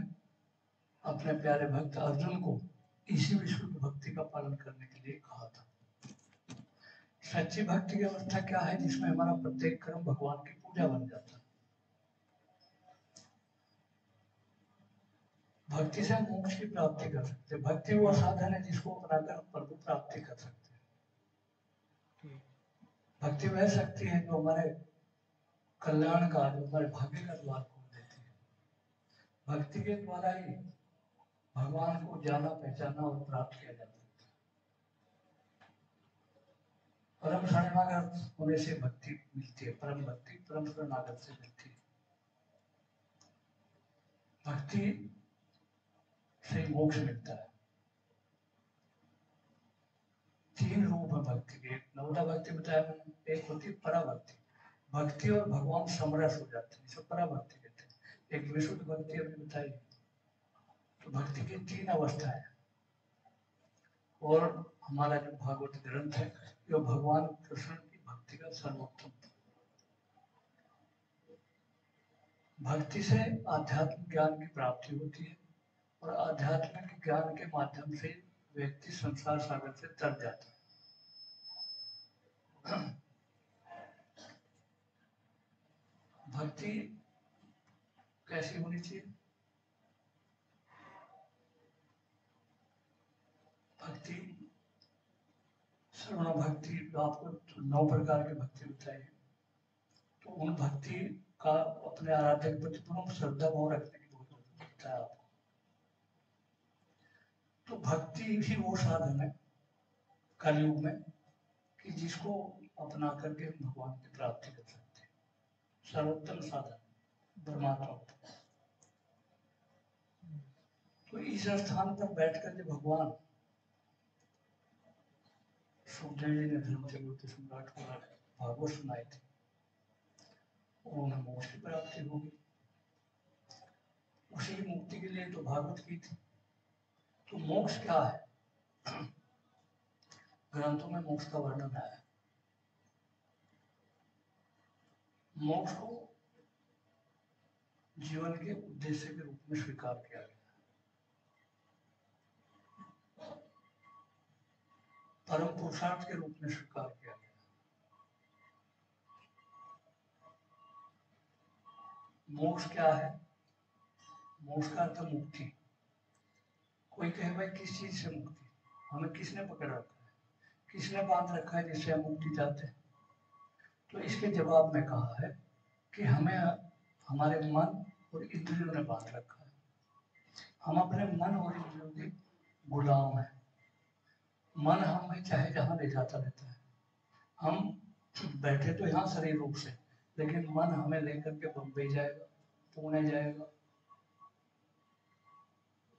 अपने प्यारे भक्त अर्जुन को इसी विशुद्ध भक्ति का पालन करने के लिए कहा था। सच्ची भक्ति की अवस्था क्या है? जिसमें हमारा प्रत्येक कर्म भगवान की पूजा बन जाता है। भक्ति से हम मोक्ष की प्राप्ति कर सकते हैं। भक्ति वो साधन है जिसको अपनाकर हम प्रभु प्राप्ति कर सकते हैं। भक्ति वह शक्ति है जो हमारे कल्याण का, जो हमारे भाग्य का द्वार खोल देती है। भक्ति के द्वारा ही भगवान को जाना, पहचाना और प्राप्त किया जा सकता है। परम शरणागत होने से भक्ति मिलती है। परम भक्ति परम शरणागत से मिलती है। भक्ति से मोक्ष मिलता है। 3 रूप है भक्ति के। नवधा भक्ति बताया मैंने। एक होती है पराभक्ति। भक्ति और भगवान समरस हो जाते हैं, इसे पराभक्ति कहते हैं। एक विशुद्ध भक्ति अभी बताई। तो भक्ति की 3 अवस्थाएं, और हमारा जो भागवत ग्रंथ है जो भगवान कृष्ण की भक्ति का सर्वोत्तम। भक्ति से आध्यात्मिक ज्ञान की प्राप्ति होती है, और आध्यात्मिक ज्ञान के माध्यम से व्यक्ति संसार सागर से तर जाता है। भक्ति कैसी होनी चाहिए? भक्ति श्रवण भक्ति, आपको 9 प्रकार की भक्ति बताई। तो उन भक्ति का अपने आराध्य के प्रति पूर्ण श्रद्धा भाव रखने की बहुत जरूरत है आपको। तो भक्ति ही वो साधन है कलयुग में कि जिसको अपना करके हम भगवान की प्राप्ति कर सकते हैं। सर्वोत्तम साधन परमात्मा। तो इस स्थान पर बैठकर जब भगवान सुखदेव जी ने धर्म चक्रवर्ती सम्राट को भागवत सुनाए थे, उन्हें मोक्ष की प्राप्ति होगी। उसी की मुक्ति के लिए तो भागवत की थी। तो मोक्ष क्या है? ग्रंथों में मोक्ष का वर्णन है। मोक्ष को जीवन के उद्देश्य के रूप में स्वीकार किया गया। परम पुरुषार्थ के रूप में स्वीकार किया गया। मोक्ष क्या है? मोक्ष का अर्थ मुक्ति। कोई कहे भाई किस चीज से मुक्ति? हमें किसने पकड़ रखा है, किसने बांध रखा है जिससे हम मुक्ति चाहते हैं? तो इसके जवाब में कहा है कि हमें हमारे मन और इंद्रियों ने बांध रखा है। हम अपने मन और इंद्रियों के गुलाम हैं। मन हमें चाहे जहां ले जाता रहता है। हम बैठे तो यहाँ शरीर रूप से, लेकिन मन हमें लेकर के बम्बई जाएगा, पुणे जाएगा,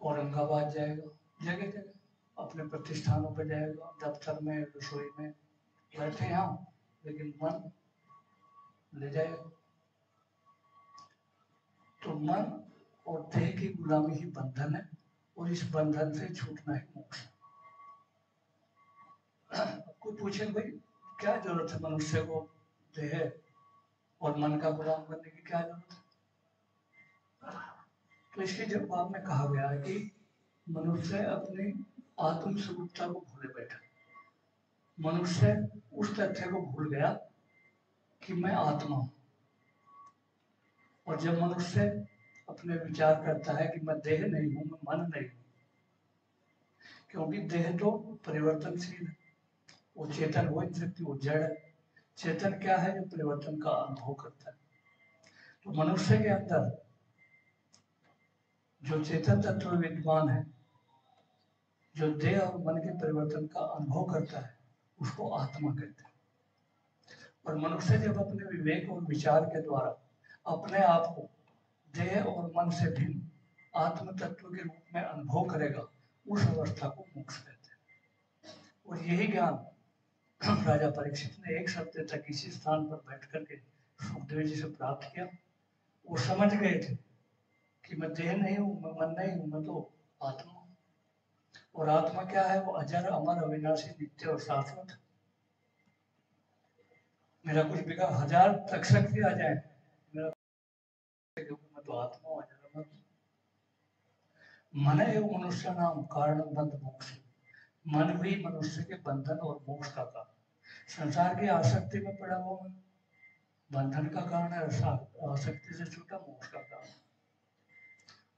औरंगाबाद जाएगा, जगह जगह अपने प्रतिष्ठानों पर जाएगा, दफ्तर में, रसोई में बैठे यहाँ, लेकिन मन ले जाएगा। तो मन और देह की गुलामी ही बंधन है, और इस बंधन से छूटना ही मोक्ष। कोई पूछे भाई क्या जरूरत है मनुष्य को देह और मन का गुलाम करने की, क्या जरूरत है? तो इसके जवाब में कहा गया है कि मनुष्य अपनी आत्म स्वरूपता को भूले बैठा। मनुष्य उस तथ्य को भूल गया कि मैं आत्मा हूं, और जब मनुष्य अपने विचार करता है कि मैं देह नहीं हूं, मैं मन नहीं हूं, क्योंकि देह तो परिवर्तनशील है, वो चेतन हो नहीं सकती, वो जड़ है। चेतन क्या है? जो परिवर्तन का अनुभव करता है। तो मनुष्य के अंदर जो चेतन तत्व विद्यमान है, जो देह और मन के परिवर्तन का अनुभव करता है, उसको आत्मा कहते हैं। और मनुष्य जब अपने विवेक और विचार के द्वारा अपने आप को देह और मन से भिन्न आत्म तत्व के रूप में अनुभव करेगा, उस अवस्था को मोक्ष कहते हैं। और यही ज्ञान राजा परीक्षित ने एक सप्ताह तक इसी स्थान पर बैठ करके सुखदेव जी से प्राप्त किया। वो समझ गए थे कि मैं देह नहीं हूं, मैं मन नहीं हूं, मैं तो आत्मा हूं। और आत्मा क्या है? वो अजर, अमर, अविनाशी, नित्य और शाश्वत। मेरा कुछ बिगा 1000 तक शक्ति आ जाए, मेरा मैं तो आत्मा हूं, अजर अमर। मन एवं मनुष्य नाम कारण बंध मोक्ष। मन भी मनुष्य के बंधन और मोक्ष का कारण। संसार की आसक्ति में पड़ा हुआ मन बंधन का कारण है, आसक्ति से छूटा मोक्ष का कारण।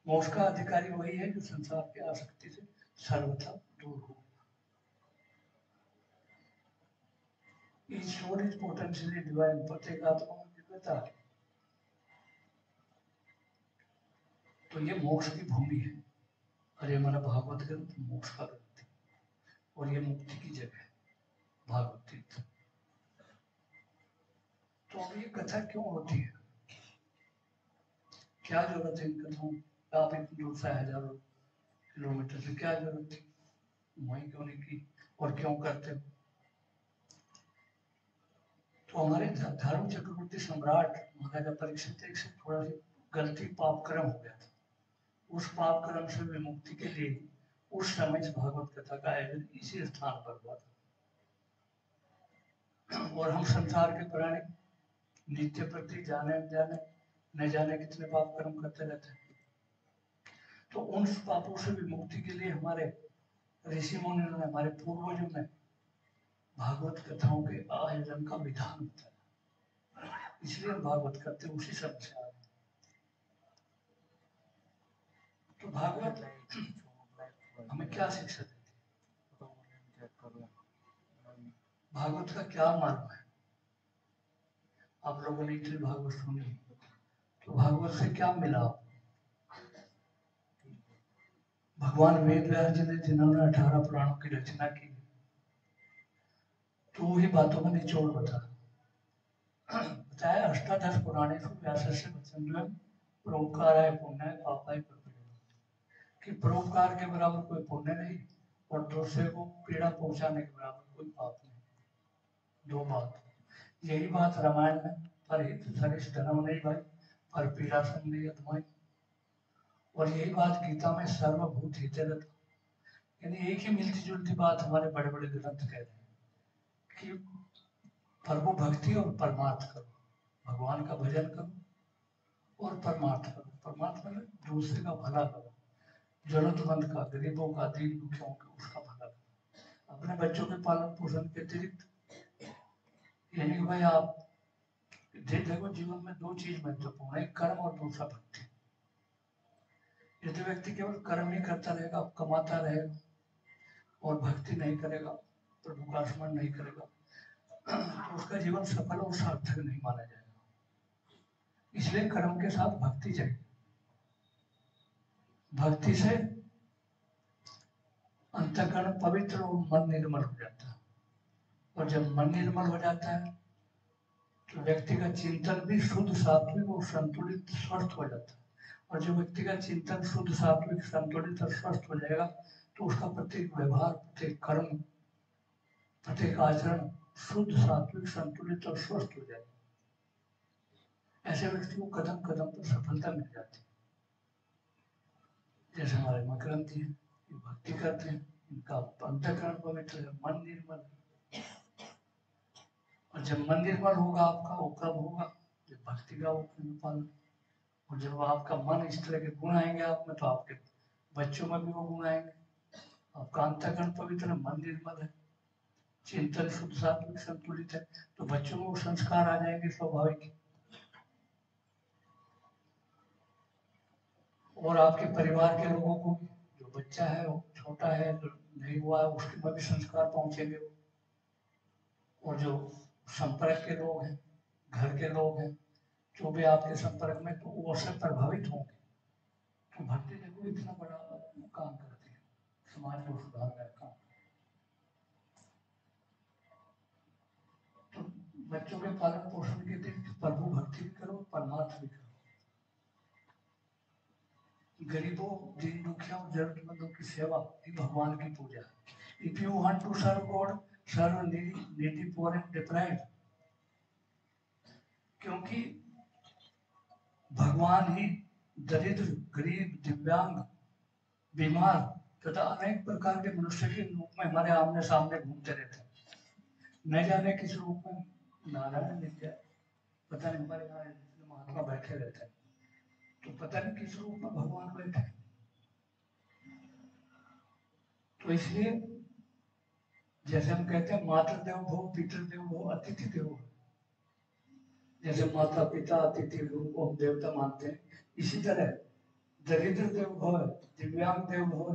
मोक्ष का अधिकारी वही है जो संसार की आसक्ति से सर्वथा दूर हो। Each soul is potentially divine, प्रत्येक आत्मा में दिव्यता है। तो ये मोक्ष की भूमि है। अरे हमारा भागवत ग्रंथ मोक्ष का ग्रंथ है, और ये मुक्ति की जगह है, भागवत तीर्थ। तो अब ये कथा क्यों होती है? क्या जरूरत है इन कथाओं? आप इतनी दूर से हजारों किलोमीटर से क्या जरूरत थी? वहीं क्यों नहीं की? और क्यों करते हो? तो हमारे धर्म चक्रवर्ती सम्राट महाराजा परीक्षित से थोड़ा सी गलती पाप कर्म हो गया था। उस पाप कर्म से विमुक्ति के लिए उस समय इस भागवत कथा का आयोजन इसी स्थान पर हुआ था। और हम संसार के प्राणी नित्य प्रति जाने अनजाने न जाने कितने पाप कर्म करते रहते हैं। तो उन पापों से विमुक्ति के लिए हमारे ऋषि मुनियों ने, हमारे पूर्वजों ने भागवत कथाओं के आयोजन का विधान बताया। इसलिए हम भागवत करते उसी शब्द से आ रहे। तो भागवत हमें क्या शिक्षा देती है? भागवत का क्या मार्ग है? आप लोगों ने इतनी भागवत सुनी, तो भागवत से क्या मिला? भगवान वेद व्यास जी ने, जिन्होंने 18 पुराणों की रचना की, तो वही बातों में निचोड़ बताया। अष्टादश पुराणेषु व्यासस्य वचनद्वयं परोपकाराय पुण्याय पापाय प्रपीडनाय। कि परोपकार के बराबर कोई पुण्य नहीं, और दूसरे को पीड़ा पहुंचाने के बराबर कोई पाप नहीं। दो बात। यही बात रामायण में परहित धरिष धर्म नहीं भाई, पर पीड़ा संग अधमाई। और यही बात गीता में सर्वभूत हितैषी। यानी एक ही मिलती जुलती बात हमारे बड़े बड़े ग्रंथ कह रहे हैं कि प्रभु भक्ति और परमार्थ करो, भगवान का भजन करो और परमार्थ करो। परमार्थ मतलब दूसरे का भला करो, जरूरतमंद का, गरीबों का, दीन दुखियों का, उसका भला करो। अपने बच्चों के पालन पोषण के अतिरिक्त, यानी कि भाई आप देखो, जीवन में दो चीज महत्वपूर्ण है, कर्म और दूसरा भक्ति। यदि व्यक्ति केवल कर्म ही करता रहेगा, कमाता रहेगा और भक्ति नहीं करेगा, प्रभु का स्मरण नहीं करेगा, तो उसका जीवन सफल और सार्थक नहीं माना जाएगा। इसलिए कर्म के साथ भक्ति चाहिए। भक्ति से अंतःकरण पवित्र और मन निर्मल हो जाता है। और जब मन निर्मल हो जाता है तो व्यक्ति का चिंतन भी शुद्ध सात्विक और संतुलित स्वस्थ हो जाता है। और जो व्यक्ति का चिंतन शुद्ध सात्विक संतुलित और स्वस्थ हो जाएगा तो उसका प्रत्येक व्यवहार, प्रत्येक कर्म, प्रत्येक आचरण शुद्ध सात्विक संतुलित और स्वस्थ हो जाएगा। ऐसे व्यक्ति को कदम कदम पर सफलता मिल जाती है। जैसे हमारे मकरंद जी ये भक्ति करते हैं, इनका अंतःकरण पवित्र है, मन निर्मल है। और जब मन निर्मल होगा आपका, वो कब होगा? जब भक्ति का वो पालन। और जब आपका मन इस तरह के गुण आएंगे आप में, तो आपके बच्चों में भी वो गुण आएंगे। आपका अंतःकरण पवित्र है, मन निर्मल है, चिंतन शुद्ध सात्विक संतुलित है, तो बच्चों में वो संस्कार आ जाएंगे स्वाभाविक। और आपके परिवार के लोगों को, जो बच्चा है वो छोटा है, जो नहीं हुआ है, उसके में भी संस्कार पहुंचेंगे। और जो संपर्क के लोग हैं, घर के लोग हैं, जो भी आपके संपर्क में, तो वो उससे प्रभावित होंगे। तो भक्ति देखो इतना बड़ा काम करती है, समाज को सुधारने का काम। तो बच्चों के पालन पोषण के लिए प्रभु भक्ति भी करो, परमार्थ भी करो। गरीबों, दीन दुखियों, जरूरतमंदों की सेवा ही भगवान की पूजा है। If you want to serve God, serve needy, poor and deprived। क्योंकि भगवान ही दरिद्र, गरीब, दिव्यांग, बीमार तथा अनेक प्रकार के मनुष्य के रूप में हमारे आमने सामने घूमते रहते हैं। न जाने किस रूप में नारायण मिल जाए, पता नहीं। हमारे यहाँ महात्मा बैठे रहते हैं, तो पता नहीं किस रूप में भगवान बैठे हैं। तो इसलिए जैसे हम कहते हैं मातृ देवो भव, पितृ देवो भव, अतिथि देवो भव। जैसे माता पिता अतिथि गुरु को हम देवता मानते हैं, इसी तरह दरिद्र देव भव, दिव्यांग देव भव,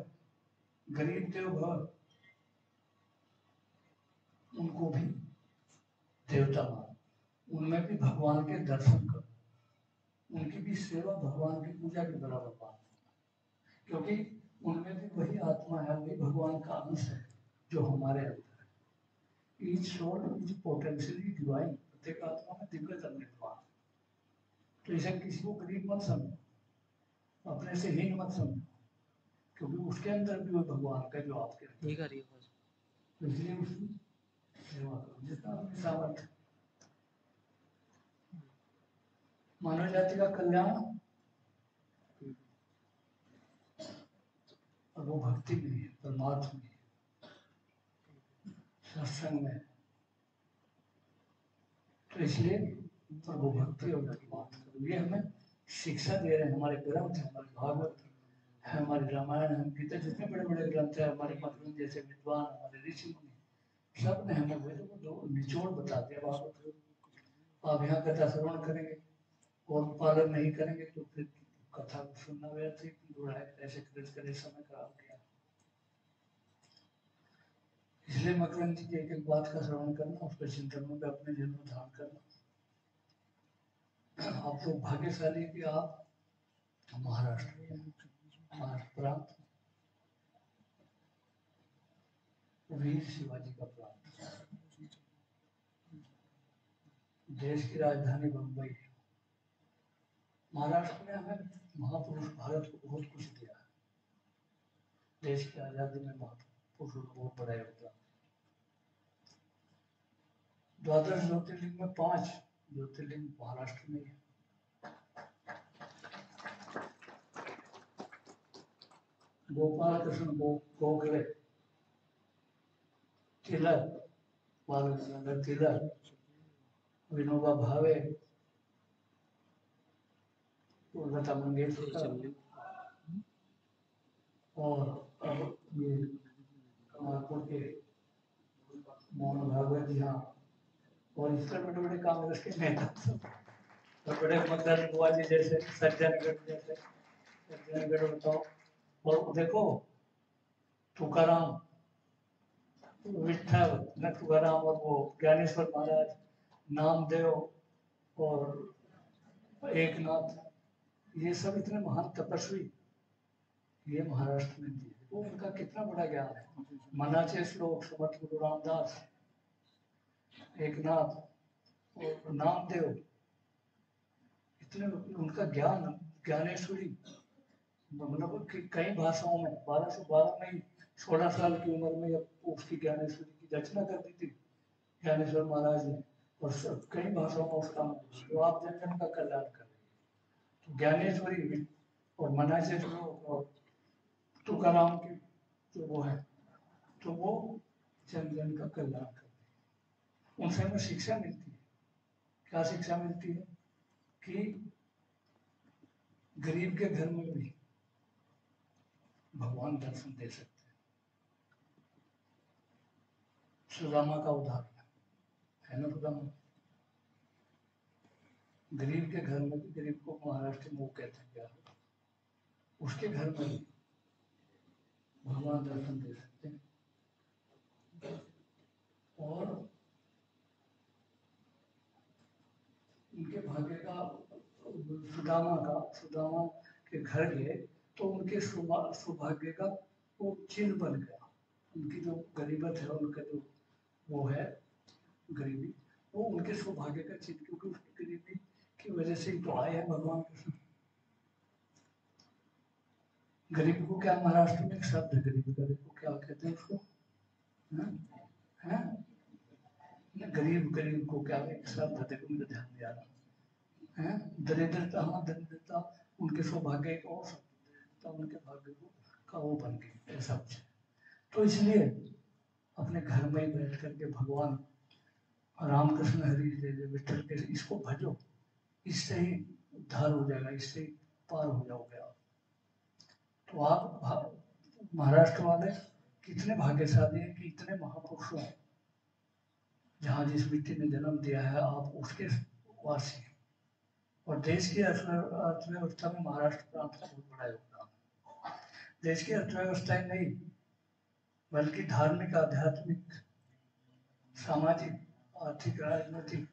गरीब देव भव, उनको भी देवता मान, उनमें भी भगवान के दर्शन करो, उनकी भी सेवा भगवान की पूजा के बराबर मान, क्योंकि उनमें भी वही आत्मा है, वही भगवान का अंश है जो हमारे अंदर है। Each soul is potentially divine. प्रत्येक आत्मा में दिव्य तत्व विद्यमान। तो इसे किसी को गरीब मत समझो, अपने से हीन मत समझो, क्योंकि उसके अंदर भी वो भगवान का जो आपके अंदर है। तो इसलिए उसकी सेवा करो जितना अपनी सामर्थ्य। मानव जाति का कल्याण और वो भक्ति में है, परमार्थ में है, सत्संग में। तो इसलिए प्रभु भक्ति और परमार्थ, ये हमें शिक्षा दे रहे हैं। हमारे ग्रंथ है, हमारे भागवत है, हमारे रामायण है, गीता, जितने बड़े बड़े ग्रंथ है, हमारे मधुर जैसे विद्वान, हमारे ऋषि मुनि, सब ने हमें वेदों को दो निचोड़ बता दिया। भागवत आप यहाँ कथा श्रवण करेंगे और पालन नहीं करेंगे तो फिर कथा को सुनना व्यर्थ है। ऐसे करे समय खराब किया। इसलिए मकरंद जी की एक एक बात का श्रवण करना, उसके चिंतन में अपने जीवन में धारण करना। आप लोग भाग्यशाली कि आप महाराष्ट्र प्रांत, वीर शिवाजी का प्रांत, देश की राजधानी बम्बई है। महाराष्ट्र में हमें महापुरुष भारत को बहुत कुछ दिया है। देश की आजादी में महापुरुषों को बहुत बड़ा योगदान। 12 ज्योतिर्लिंग में 5 ज्योतिर्लिंग महाराष्ट्र में है। गोपाल कृष्ण गोखले, तिलक, बाल गंगाधर तिलक, विनोबा भावे, लता मंगेशकर, और ये कमालपुर के मोहन भागवत जी, हाँ, और इससे बड़े बड़े कांग्रेस के नेता और बड़े मदन बुआ जी जैसे, सज्जनगढ़ जैसे, सज्जनगढ़ बताओ। और देखो तुकाराम, विठल न तुकाराम, और वो ज्ञानेश्वर महाराज, नामदेव और एकनाथ, ये सब इतने महान तपस्वी ये महाराष्ट्र में दिए। वो उनका कितना बड़ा ज्ञान है। मनाचे श्लोक समर्थ गुरु रामदास, एकनाथ और नामदेव, इतने उनका ज्ञान, ज्ञानेश्वरी, मतलब कि कई भाषाओं में 1212 में ही 16 साल की उम्र में जब उसकी ज्ञानेश्वरी की रचना कर दी थी ज्ञानेश्वर महाराज ने, और कई भाषाओं में उसका जो आप जन जन का कल्याण कर रही है। तो ज्ञानेश्वरी और मनाचे और तुकाराम की जो वो है, तो वो जन जन का कल्याण कर रही है। उनसे हमें शिक्षा मिलती है। क्या शिक्षा मिलती है? कि गरीब के घर में भी भगवान दर्शन दे सकते हैं। सुदामा का उदाहरण है ना, सुदामा गरीब के घर में भी, गरीब को महाराष्ट्र में वो कहते हैं क्या, उसके घर में भी भगवान दर्शन दे सकते हैं। और उनके भाग्य का, सुदामा के घर गए तो उनके सौभाग्य का वो चिन्ह बन गया। उनकी जो गरीबत है, उनका जो वो है गरीबी, वो उनके सौभाग्य का चिन्ह, क्योंकि उसकी गरीबी की वजह से ही तो आए हैं भगवान कृष्ण। गरीब को क्या महाराष्ट्र में एक शब्द है, गरीब को क्या कहते हैं उसको, गरीब, गरीब को क्या एक शब्द है, देखो मुझे ध्यान नहीं आ रहा है। दरिद्रता, हाँ दरिद्रता उनके सौभाग्य एक और शब्द, दरिद्रता उनके भाग्य को का वो बन गई शब्द। तो इसलिए अपने घर में ही बैठ करके भगवान रामकृष्ण हरि जय विठल के इसको भजो, इससे ही उद्धार हो जाएगा, इससे ही पार हो जाओगे आप। तो आप महाराष्ट्र वाले कितने भाग्यशाली हैं कि इतने महापुरुषों हैं, जहाँ जिस मिट्टी ने जन्म दिया है आप उसके वासी हैं। और देश की अर्थव्यवस्था में महाराष्ट्र प्रांत का बहुत बड़ा योगदान। देश की अर्थव्यवस्था ही नहीं, बल्कि धार्मिक, आध्यात्मिक, सामाजिक, आर्थिक, राजनीतिक,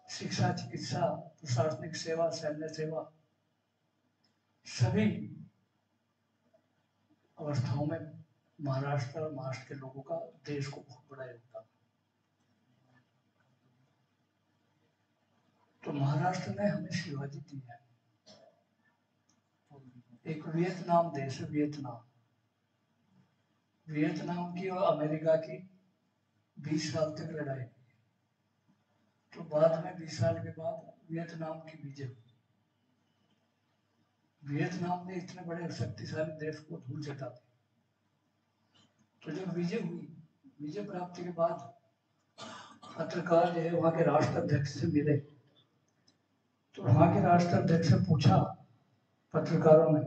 शिक्षा, चिकित्सा, प्रशासनिक सेवा, सैन्य सेवा, सभी अवस्थाओं में महाराष्ट्र और महाराष्ट्र के लोगों का देश को बहुत बड़ा योगदान। तो महाराष्ट्र ने हमें शिवाजी दी है। एक वियतनाम देश है, वियतनाम की और अमेरिका की 20 साल तक लड़ाई, तो बाद में 20 साल के बाद वियतनाम की विजय हुई। वियतनाम ने इतने बड़े शक्तिशाली देश को धूल चटा दी। तो जब विजय हुई, विजय प्राप्ति के बाद पत्रकार जो है वहां के राष्ट्राध्यक्ष से मिले, तो वहां के राष्ट्राध्यक्ष से पूछा पत्रकारों ने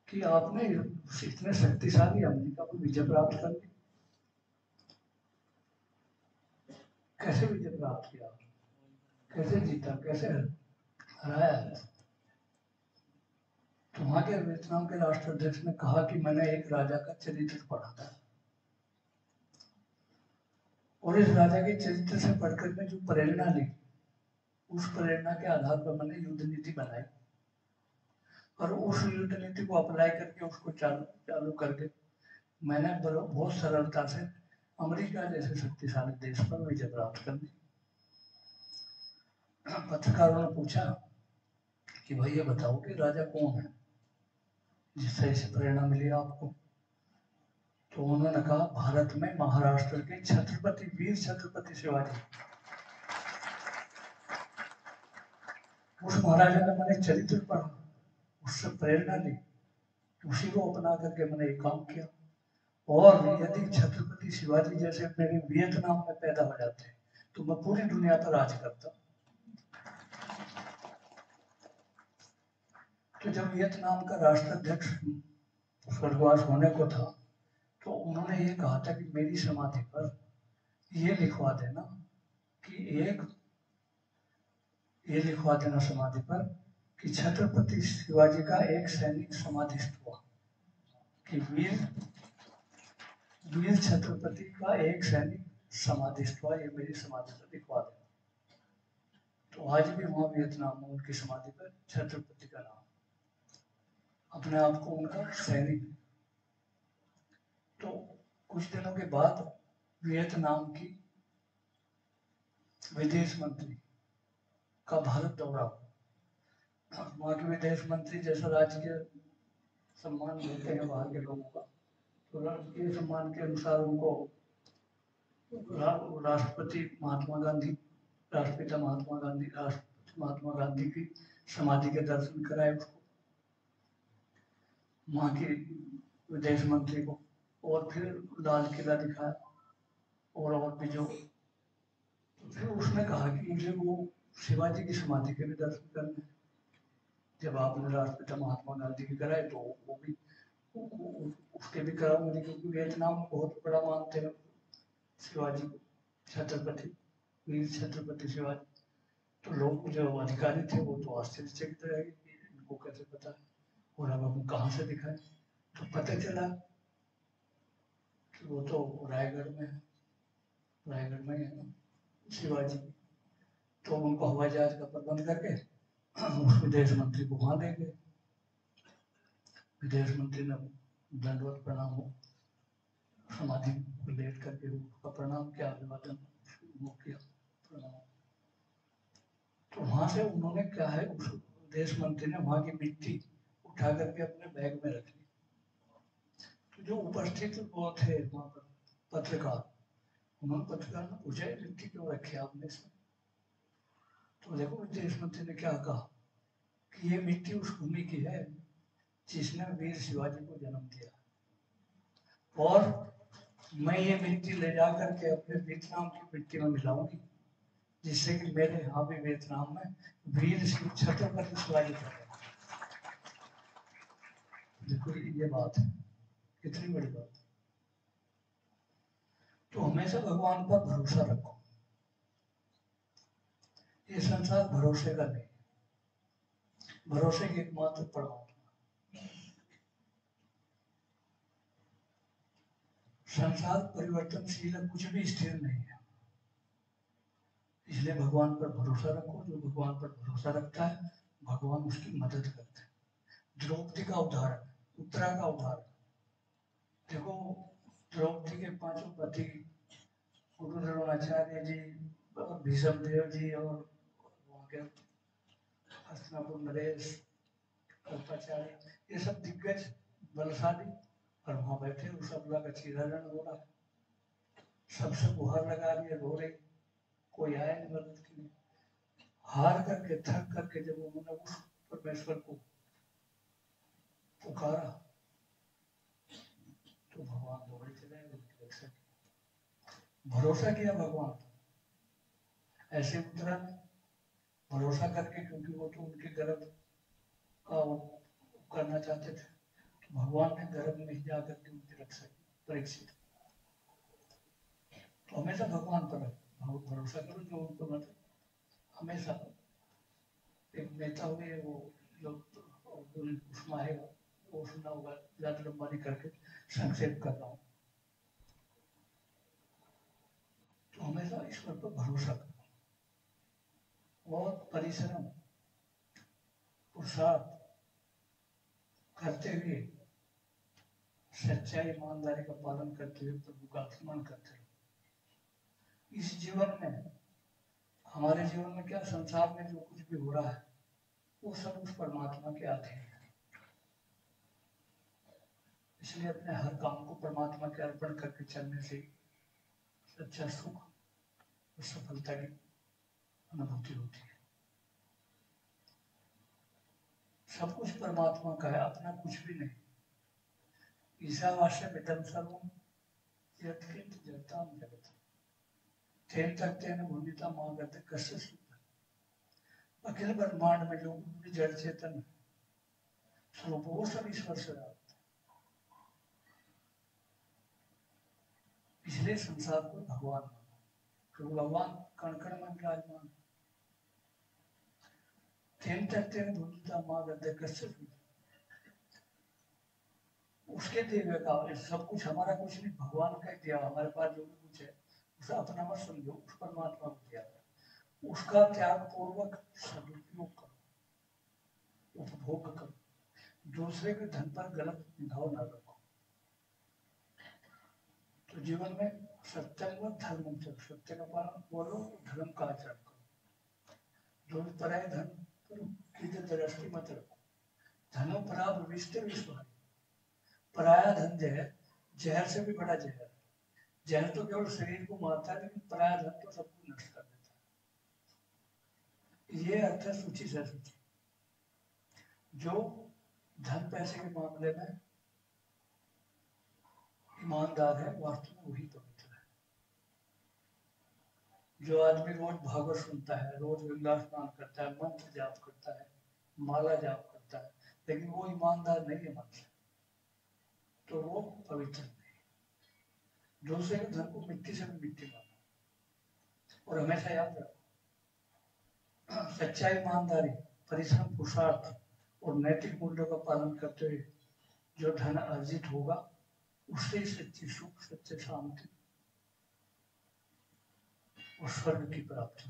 कि आपने इतने शक्तिशाली अमेरिका को विजय प्राप्त कर ली, कैसे विजय प्राप्त किया, कैसे जीता, कैसे हराया? तो वहां के वियतनाम के राष्ट्राध्यक्ष ने कहा कि मैंने एक राजा का चरित्र पढ़ा था, और इस राजा के चरित्र से पढ़कर मैं जो प्रेरणा ली, उस प्रेरणा के आधार पर मैंने युद्ध नीति बनाई, और उस युद्ध नीति को अप्लाई करके उसको चालू करके मैंने बहुत सरलता से अमेरिका जैसे शक्तिशाली देश पर विजय प्राप्त कर दी। पत्रकारों ने पूछा कि भाई ये बताओ कि राजा कौन है जिससे ऐसी प्रेरणा मिली आपको? तो उन्होंने कहा भारत में महाराष्ट्र के छत्रपति, वीर छत्रपति शिवाजी। उस महाराजा का मैंने चरित्र पढ़ा, उससे प्रेरणा ली, उसी को अपना करके मैंने एक काम किया। और यदि छत्रपति शिवाजी जैसे मेरे वियतनाम में पैदा हो जाते तो मैं पूरी दुनिया पर राज करता। तो जब वियतनाम का राष्ट्राध्यक्ष स्वर्गवास होने को था, तो उन्होंने ये कहा था कि मेरी समाधि पर ये लिखवा देना समाधि पर कि छत्रपति शिवाजी का एक सैनिक समाधिस्थ हुआ, कि वीर छत्रपति का एक सैनिक समाधिस्थ हुआ, ये मेरी समाधि पर लिखवा देना। तो आज भी वहां वियतनाम में उनकी समाधि पर छत्रपति का नाम, अपने आप को उनका सैनिक। तो कुछ दिनों के बाद वियतनाम की विदेश मंत्री का भारत दौरा, वहाँ के विदेश मंत्री जैसा राजकीय सम्मान देते हैं वहाँ के लोगों का, तो राजकीय सम्मान के अनुसार उनको राष्ट्रपति महात्मा गांधी, राष्ट्रपिता महात्मा गांधी, राष्ट्रपति महात्मा गांधी की समाधि के दर्शन कराए उसको, वहाँ के विदेश मंत्री को, और फिर लाल किला दिखाया और भी जो, तो फिर उसने कहा कि मुझे वो शिवाजी की समाधि के भी दर्शन करने हैं। जब आपने राष्ट्रपिता महात्मा गांधी की कराए तो वो भी उसके भी कराऊंगे, क्योंकि वियतनाम में बहुत बड़ा मानते हैं शिवाजी को, छत्रपति वीर छत्रपति शिवाजी। तो लोग जो अधिकारी थे वो तो आश्चर्यचकित रहे कि इनको कैसे पता है, और अब हम कहाँ से दिखाएं। तो पता चला कि वो तो रायगढ़ में है, रायगढ़ में है ना शिवाजी। तो उनको हवाई जहाज का प्रबंध करके उस विदेश मंत्री को वहां ले गए। विदेश मंत्री ने दंडवत प्रणाम हो, समाधि को लेट करके उसका प्रणाम किया, अभिवादन वो किया, प्रणाम। तो वहां से उन्होंने क्या है, उस विदेश मंत्री ने वहां की मिट्टी उठा करके अपने बैग में रख ली। तो जो उपस्थित वो थे वहां पर पत्रकार, उन्होंने पत्रकार ने पूछा मिट्टी क्यों रखी आपने इसमें? तो देखो विदेश मंत्री ने क्या कहा कि ये मिट्टी उस भूमि की है जिसने वीर शिवाजी को जन्म दिया, और मैं ये मिट्टी ले जा करके अपने वियतनाम की मिट्टी में मिलाऊंगी, जिससे कि मेरे यहाँ भी वियतनाम में वीर छत्रपति शिवाजी का। देखो ये बात है, कितनी बड़ी बात है। तो हमेशा भगवान पर भरोसा रखो, ये संसार भरोसे का नहीं, भरोसे की एकमात्र परमात्मा। संसार परिवर्तनशील है, कुछ भी स्थिर नहीं है, इसलिए भगवान पर भरोसा रखो। जो भगवान पर भरोसा रखता है भगवान उसकी मदद करते हैं। द्रौपदी का उदाहरण, उत्तरा का उदाहरण देखो। द्रौपदी के पांचों पति गुरु द्रोणाचार्य जी और भीष्म देव जी और वहाँ के हस्तिनापुर नरेश, कृपाचार्य, ये सब दिग्गज बलशाली, और वहां बैठे उस अबला का चीरारण हो रहा है, सबसे गुहार लगा रही है, रो रही, कोई आया नहीं मदद के लिए। हार करके थक करके जब उन्होंने उस परमेश्वर को पुकारा तो भगवान दौड़े चले उनकी रक्षा की, भरोसा किया भगवान पर। ऐसे उतरा भरोसा करके, क्योंकि वो तो उनके गर्भ का करना चाहते थे, तो भगवान ने गर्भ में जाकर के उनकी रक्षा की, परीक्षित। तो हमेशा भगवान पर भरोसा करो, जो उनको मतलब हमेशा। एक नेता हुए वो जो उष्मा है वो सुना होगा, ज्यादा लंबा नहीं करके संक्षेप कर रहा हूँ। तो हमेशा ईश्वर पर भरोसा करो और परिश्रम पुरुषार्थ करते हुए, सच्चाई ईमानदारी का पालन करते हुए प्रभु का स्मरण करते रहो। इस जीवन में, हमारे जीवन में क्या, संसार में जो कुछ भी हो रहा है वो सब उस परमात्मा के अधीन है। इसलिए अपने हर काम को परमात्मा के अर्पण करके चलने से सच्चा सुख और सफलता की अनुभूति होती है। सब कुछ परमात्मा का है, अपना कुछ भी नहीं। ईशावास्यमिदं सर्वं यत्किंच जगतां जगत् तेन तत्तेन भूमिता मां गते कस्य सुख। अखिल ब्रह्मांड में जो भी जड़ चेतन स्वरूप वो सब ईश्वर से आता है। इसलिए संसार को भगवान माना, क्योंकि भगवान कण कण में विराजमान। तेन तत्तेन भूमिता मां गते कस्य सुख। उसके दिए हुए का सब कुछ, हमारा कुछ नहीं, भगवान का दिया। हमारे पास जो भी कुछ है उसे अपना मत समझो, उस परमात्मा को दिया, उसका त्याग पूर्वक सदुपयोग करो, उपभोग करो। दूसरे के धन पर गलत निगाह न रखो। तो जीवन में सत्यम व धर्म चल, सत्य का पालन बोलो, धर्म का आचरण करो। जो पराये धन की दृष्टि मत रखो। धनो पराब विष्ट विश्वास। पराया धन जो है जहर से भी बड़ा जहर है। जहर तो केवल शरीर को मारता है, लेकिन पराया धन तो सबको नष्ट कर देता है। ये अर्थ है सूची से सूची। जो धन पैसे के मामले में ईमानदार है, वास्तव में वही पवित्र है। जो आदमी रोज भागवत सुनता है, रोज गंगा स्नान करता है, मंत्र जाप करता है, माला जाप करता है, लेकिन वो ईमानदार नहीं है मन से, तो वो पवित्र नहीं। दूसरे के धन को मिट्टी से भी मिट्टी मानो। और हमेशा याद रखो, सच्चाई, ईमानदारी, परिश्रम, पुरुषार्थ और नैतिक मूल्यों का पालन करते हुए जो धन अर्जित होगा, उससे ही सच्ची सुख, सच्ची शांति और स्वर्ग की प्राप्ति।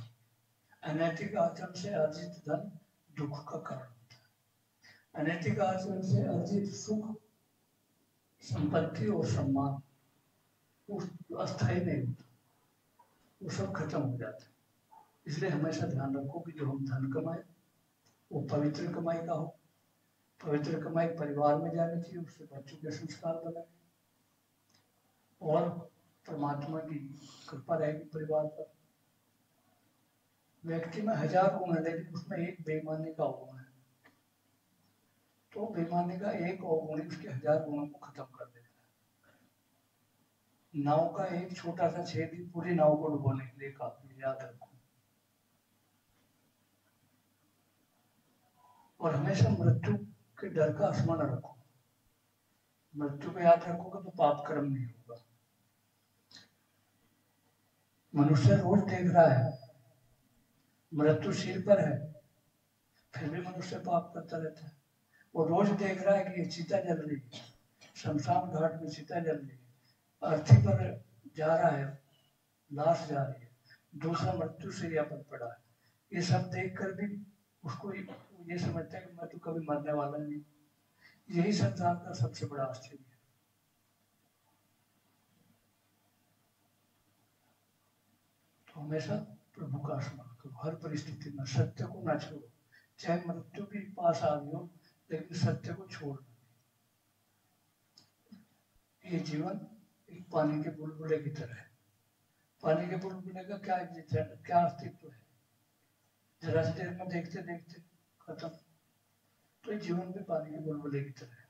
अनैतिक आचरण से अर्जित धन दुख का कारण होता है। अनैतिक आचरण से अर्जित सुख, संपत्ति और सम्मान अस्थायी नहीं होता, वो सब खत्म हो जाता है। इसलिए हमेशा ध्यान रखो कि जो हम धन कमाए वो पवित्र कमाई का हो। पवित्र कमाई परिवार में जानी चाहिए, उससे बच्चों के संस्कार बने और परमात्मा की कृपा रहेगी परिवार पर। व्यक्ति में 1000 गुण है, लेकिन उसमें एक बेईमानी का गुण है, तो बेईमानी का एक अवगुण उसके 1000 गुणों को खत्म कर देता है। नाव का एक छोटा सा छेद ही पूरी नाव को डुबोने के लिए काफी, याद रखो। और हमेशा मृत्यु के डर का स्मरण रखो। मृत्यु को याद रखोगे तो पाप कर्म नहीं होगा। मनुष्य रोज देख रहा है, मृत्यु सिर पर है, फिर भी मनुष्य पाप करता रहता है। वो रोज देख रहा है कि ये चिता जल रही है, शमशान घाट में चिता जल रही है, अर्थी पर जा रहा है, लाश जा रही है, दूसरा मृत्यु शैया पर पड़ा है। ये सब देखकर भी उसको ये समझता है कि मैं तो कभी मरने वाला नहीं। यही संसार का सबसे बड़ा आश्चर्य है। तो हमेशा प्रभु का स्मरण करो, हर परिस्थिति में सत्य को न छोड़ो। चाहे मृत्यु भी पास आ गई हो, लेकिन सत्य को छोड़ना नहीं। ये जीवन एक पानी के बुलबुले की तरह है। पानी के बुलबुले का क्या अस्तित्व है? जरा सी देर में देखते देखते खत्म। तो ये जीवन भी पानी के बुलबुले की तरह है।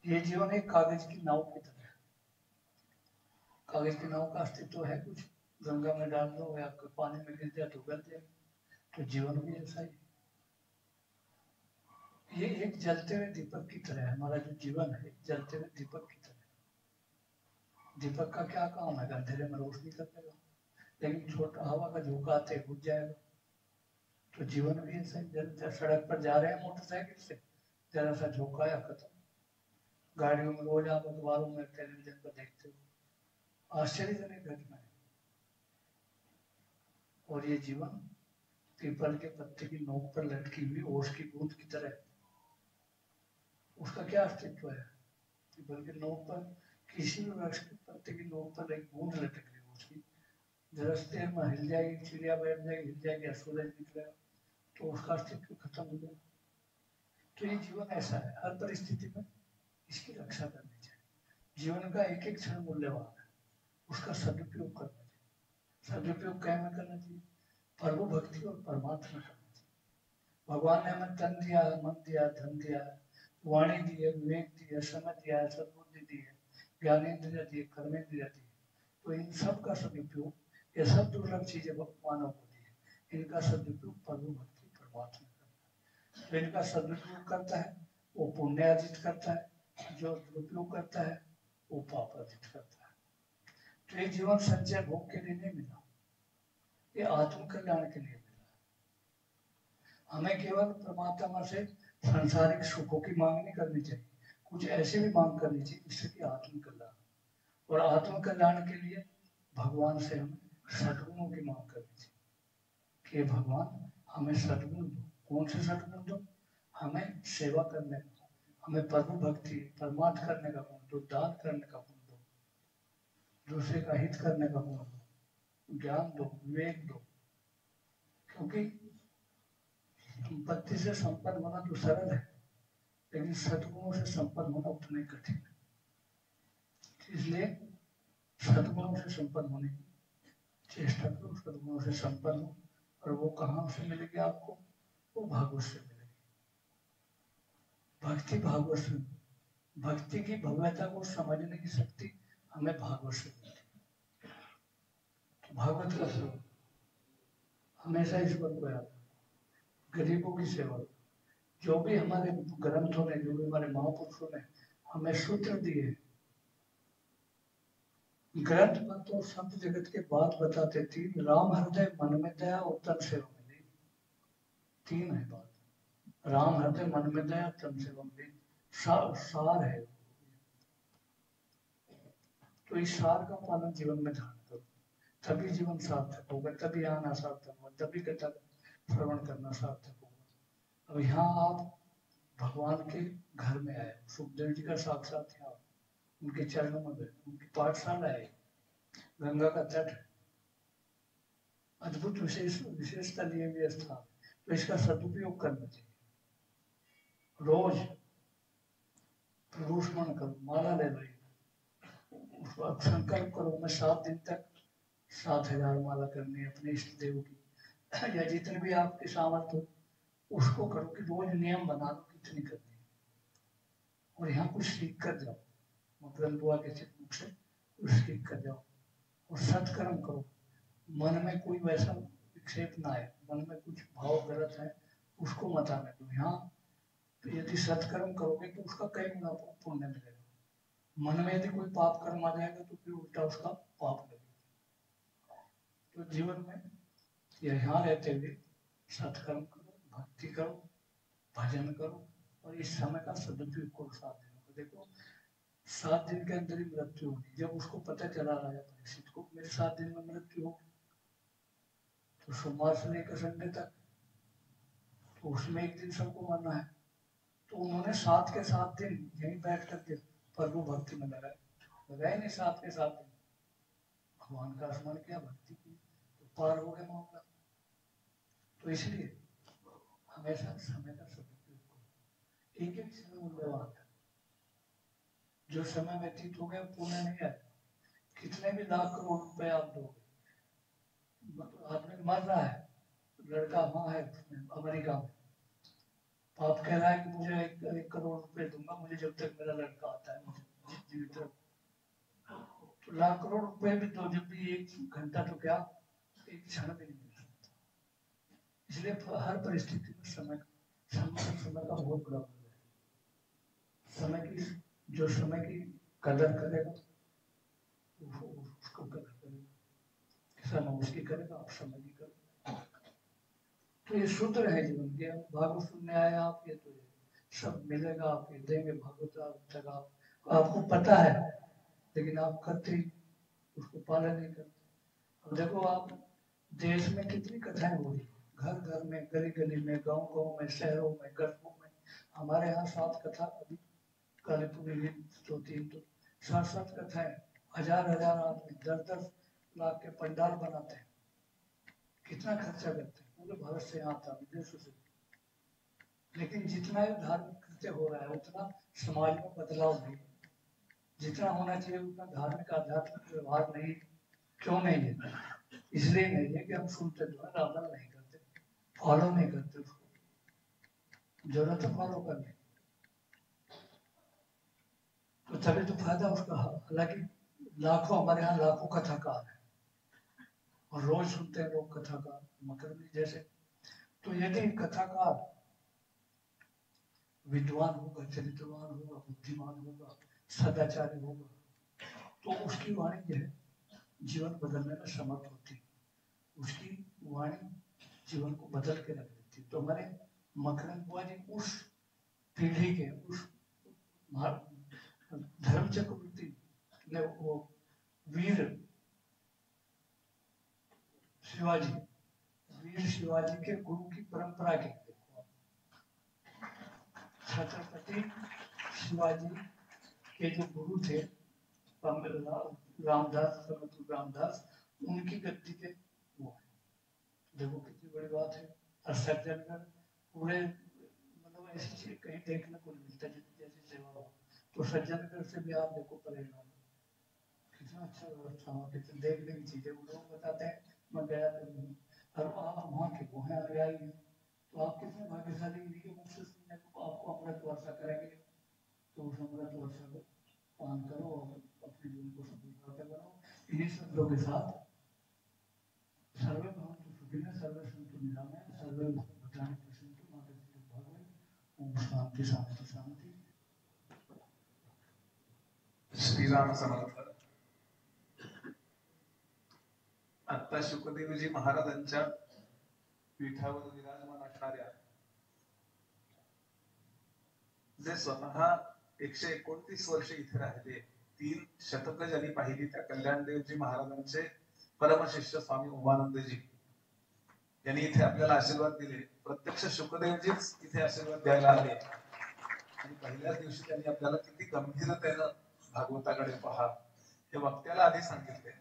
ये जीवन एक कागज की नाव की तरह है। कागज की नाव का अस्तित्व है कुछ, गंगा में डाल दो या पानी में गिर जाए तो गल जाएगा। तो जीवन भी ऐसा ही, ये एक जलते हुए दीपक की तरह है। हमारा जो जीवन है जलते हुए दीपक की तरह है। दीपक का क्या काम है? अंधेरे में रोशनी करने का, लेकिन छोटा हवा का झोंका आते बुझ जाएगा। तो जीवन भी ऐसा ही, सड़क पर जा रहे हैं मोटरसाइकिल से, जरा सा झोंका आया खत्म। गाड़ियों में रोज आप अखबारों में टेलीविजन पर देखते हो, आश्चर्यजनक घटना है। और ये जीवन पीपल के पत्ते की नोक पर लटकी हुई ओस की बूंद की तरह है। उसका क्या अस्तित्व है? पीपल के नोक पर, किसी भी वृक्ष के पत्ते की नोक पर एक बूंद लटक रही है उसकी, जरा देर में हिल जाएगी, चिड़िया बैठ जाएगी, हिल जाएगी, सूरज निकलेगा तो उसका अस्तित्व खत्म हो जाएगा। तो ये जीवन ऐसा है, हर परिस्थिति में इसकी रक्षा करनी चाहिए। जीवन का एक एक क्षण मूल्यवान है, उसका सदुपयोग करना चाहिए। सदुपयोग क्या में करना चाहिए? प्रभु भक्ति और परमात्मा करना चाहिए। भगवान ने हमें तन दिया, मन दिया, धन दिया, वाणी दी है, विवेक दिया, समझ दिया, सद्बुद्धि दी है, ज्ञानेंद्रिय दिए, कर्मेंद्रिय दिए। तो इन सब का सदुपयोग, ये सब दुर्लभ चीजें भगवानों को दी है, इनका सदुपयोग प्रभु भक्ति परमात्मा करता है। तो इनका सदुपयोग करता है वो पुण्य अर्जित करता है, जो दुरुपयोग करता है वो पाप अर्जित करता है। तो ये जीवन संचय भोग के लिए नहीं मिला, ये आत्म कल्याण के लिए मिला। हमें केवल परमात्मा से सांसारिक सुखों की मांग नहीं करनी चाहिए, कुछ ऐसे भी मांग करनी चाहिए जिससे कि आत्म कल्याण। और आत्म कल्याण के लिए भगवान से हमें सद्गुणों की मांग करनी चाहिए कि भगवान हमें सद्गुण दो। कौन से सद्गुण दो? हमें सेवा करने का, हमें प्रभु भक्ति परमार्थ करने का गुण दो, दान करने का गुण दो। दूसरे का हित करने का गुण, ज्ञान दो, विवेक दो। क्योंकि संपत्ति से संपन्न होना तो सरल है, लेकिन सद्गुणों से संपन्न होना उतना ही कठिन है। इसलिए सद्गुणों से संपन्न होने की चेष्टा करो, सद्गुणों से संपन्न हो। और वो कहाँ से मिलेगी आपको? वो भागवत से मिलेगी। भक्ति भागवत से, भक्ति की भव्यता को समझने की शक्ति हमें भागवत से मिलती है। भागवत का स्वरूप हमेशा ईश्वर को याद, गरीबों की सेवा। जो भी हमारे ग्रंथों ने, जो भी हमारे महापुरुषों ने हमें सूत्र दिए, ग्रंथ पर तो संत जगत के बात बताते, तीन राम हृदय मन में दया उत्तम सेवा मिली, तीन है बात। राम हृदय मन में दया उत्तम सेवा मिली, सार है। तो इस सार का पालन जीवन में ध्यान करो, तभी जीवन सार्थक होगा, तभी आना सार्थक होगा, तभी कथा श्रवण करना सार्थक होगा। अब यहाँ आप भगवान के घर में आए, सुखदेव जी का साक्षात यहाँ, उनके चरणों में बैठे, उनकी पाठशाला है, गंगा का तट है, अद्भुत विशेषता लिए हुए स्थान। तो इसका सदुपयोग करना चाहिए। रोज प्रदूषण करो, माला ले लो, उसको संकल्प करो, मैं 7 दिन तक 7000 माला करनी है अपने इष्ट देव की, या जितने भी आपके सामर्थ्य हो उसको करो, कि रोज नियम बना लो कितनी करनी है। और यहाँ कुछ सीख कर जाओ, मकरंद बुआ के चित्र से कुछ सीख कर जाओ, और सत्कर्म करो। मन में कोई वैसा विक्षेप ना आए, मन में कुछ भाव गलत है उसको मत आने दो। यहाँ तो यदि सत्कर्म करोगे तो उसका कई गुना पुण्य मिलेगा। मन में यदि कोई पाप कर्म आ जाएगा तो फिर उल्टा उसका पाप लगेगा। तो जीवन में यहाँ रहते हुए सत्कर्म करो, भक्ति करो, भजन करो, और इस समय का सदुपयोग करो। 7 दिनों को देखो, 7 दिन के अंदर ही मृत्यु होगी। जब उसको पता चला राजा परीक्षित को मेरे 7 दिन में मृत्यु होगी, तो सोमवार से लेकर संडे तक, तो उसमें एक दिन सबको मरना है। तो उन्होंने 7 के 7 दिन यहीं बैठ करके प्रभु भक्ति में लगाए नहीं। 7 के 7 दिन भगवान का स्मरण किया, भक्ति की, तो पार हो गया मामला। तो इसलिए हमेशा समय का सदुपयोग करो। एक एक समय मूल्यवान है। जो समय व्यतीत हो गया पुण्य नहीं है। कितने भी लाख करोड़ रुपए आप दोगे, आदमी मर रहा है, लड़का वहां है अमेरिका में, आप कह रहा है कि मुझे 1 करोड़ रुपए दूंगा मुझे जब तक मेरा लड़का आता है, मुझे जीवित रखो। तो लाख करोड़ रुपए भी दो, जब भी 1 घंटा तो क्या 1 क्षण भी नहीं मिल सकता। इसलिए हर परिस्थिति में समय का बहुत बड़ा मूल्य है। समय की, जो समय की कदर करेगा उसको कदर करेगा, समय उसकी करेगा, आप समय की करेगा। तो ये सूत्र है जीवन के। भागवत सुनने आए आप, ये तो सब मिलेगा, आप ये देंगे भागवत तक, आपको पता है, लेकिन आप करते ही उसको पालन नहीं करते। अब देखो आप देश में कितनी कथाएं हो रही, घर घर में, गली गली में, गांव गांव में, शहरों में, कस्बों में। हमारे यहाँ 7 कथा अभी काली पूरी तो 3 तो 7 कथाएं, हजार आदमी 10 लाख के पंडाल बनाते हैं, कितना खर्चा करते हैं, पूरे भारत से यहाँ आता, विदेशों से। लेकिन जितना धार्मिक कृत्य हो रहा है उतना समाज में बदलाव नहीं, जितना होना चाहिए उतना धार्मिक आध्यात्मिक व्यवहार नहीं। क्यों नहीं है? इसलिए नहीं है कि हम सुनते तो है, अमल नहीं करते, फॉलो नहीं करते उसको। जरूरत है फॉलो करने, तो तभी तो फायदा उसका। हालांकि लाखों, हमारे यहाँ लाखों कथाकार है और रोज सुनते हैं लोग कथाकार, मकरंद जैसे। तो यदि कथाकार विद्वान होगा, चरित्रवान होगा, बुद्धिमान होगा, सदाचारी होगा, तो उसकी वाणी जो है जीवन बदलने में समर्थ होती है। उसकी वाणी जीवन को बदल के रख देती। तो हमारे मकरंद बुआ जी उस पीढ़ी के, उस धर्म चक्रवर्ती ने, वो वीर शिवाजी के गुरु की परंपरा के, छत्रपति शिवाजी के जो गुरु थे रामदास समर्थ रामदास उनकी गद्दी के वो है। देखो कितनी बड़ी बात है। और सज्जनगढ़ पूरे मतलब ऐसी चीज कहीं देखने को नहीं मिलता जैसी सेवा हो। तो सज्जनगढ़ से भी आप देखो परेड वाला कितना अच्छा व्यवस्था हो, कितनी देखने की चीजें वो लोग बताते हैं। मैं गया कभी और आप वहाँ के वो हैं अनुयायी हैं, तो आप कितने भाग्यशाली इनके मुख से सुनने को आपको अमृत वर्षा करेंगे। तो उस अमृत वर्षा को पान करो और अपने जीवन को सफल करते बनाओ। इन्हीं शब्दों के साथ सर्वे भवन्तु सुखिनः सर्वे सन्तु निरामयाः सर्वे भद्राणि पश्यन्तु मा कश्चित् दुःखभाग्। ओम शांति शांति शांति। श्रीराम समर्थ। आता शुकदेवजी महाराजांच्या पीठावर विराजमान असणाऱ्या जे स्वतः 129 वर्ष इथे राहिले, 3 शतक ज्यांनी पाहिली त्या कल्याणदेवजी महाराजांचे परमशिष्य स्वामी उमानंदजी यांनी इथे आपल्याला आशीर्वाद दिले। प्रत्यक्ष शुकदेवजीच इथे आशीर्वाद द्यायला आले आणि पहिल्याच दिवशी त्यांनी आपल्याला किती गंभीरतेनं भागवताकडे पहा हे वक्त्याला आधी सांगितले।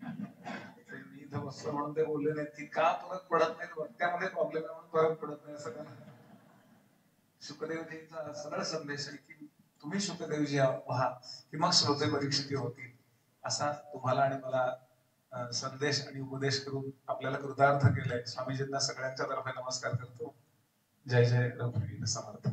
मी इथं बसलो म्हणून ते बोलले नाही की का परत पडत नाही, वक्त्यामध्ये प्रॉब्लेम आहे म्हणून परत पडत नाही असं का। शुकदेवजींचा सरळ संदेश आहे की तुम्ही शुकदेवजी पहा की मग श्रोते परीक्षित होतील, असा तुम्हाला आणि मला संदेश आणि उपदेश करून आपल्याला कृतार्थ केलंय। स्वामीजींना सगळ्यांच्या तर्फे नमस्कार करतो। जय जय रघुवीर समर्थ।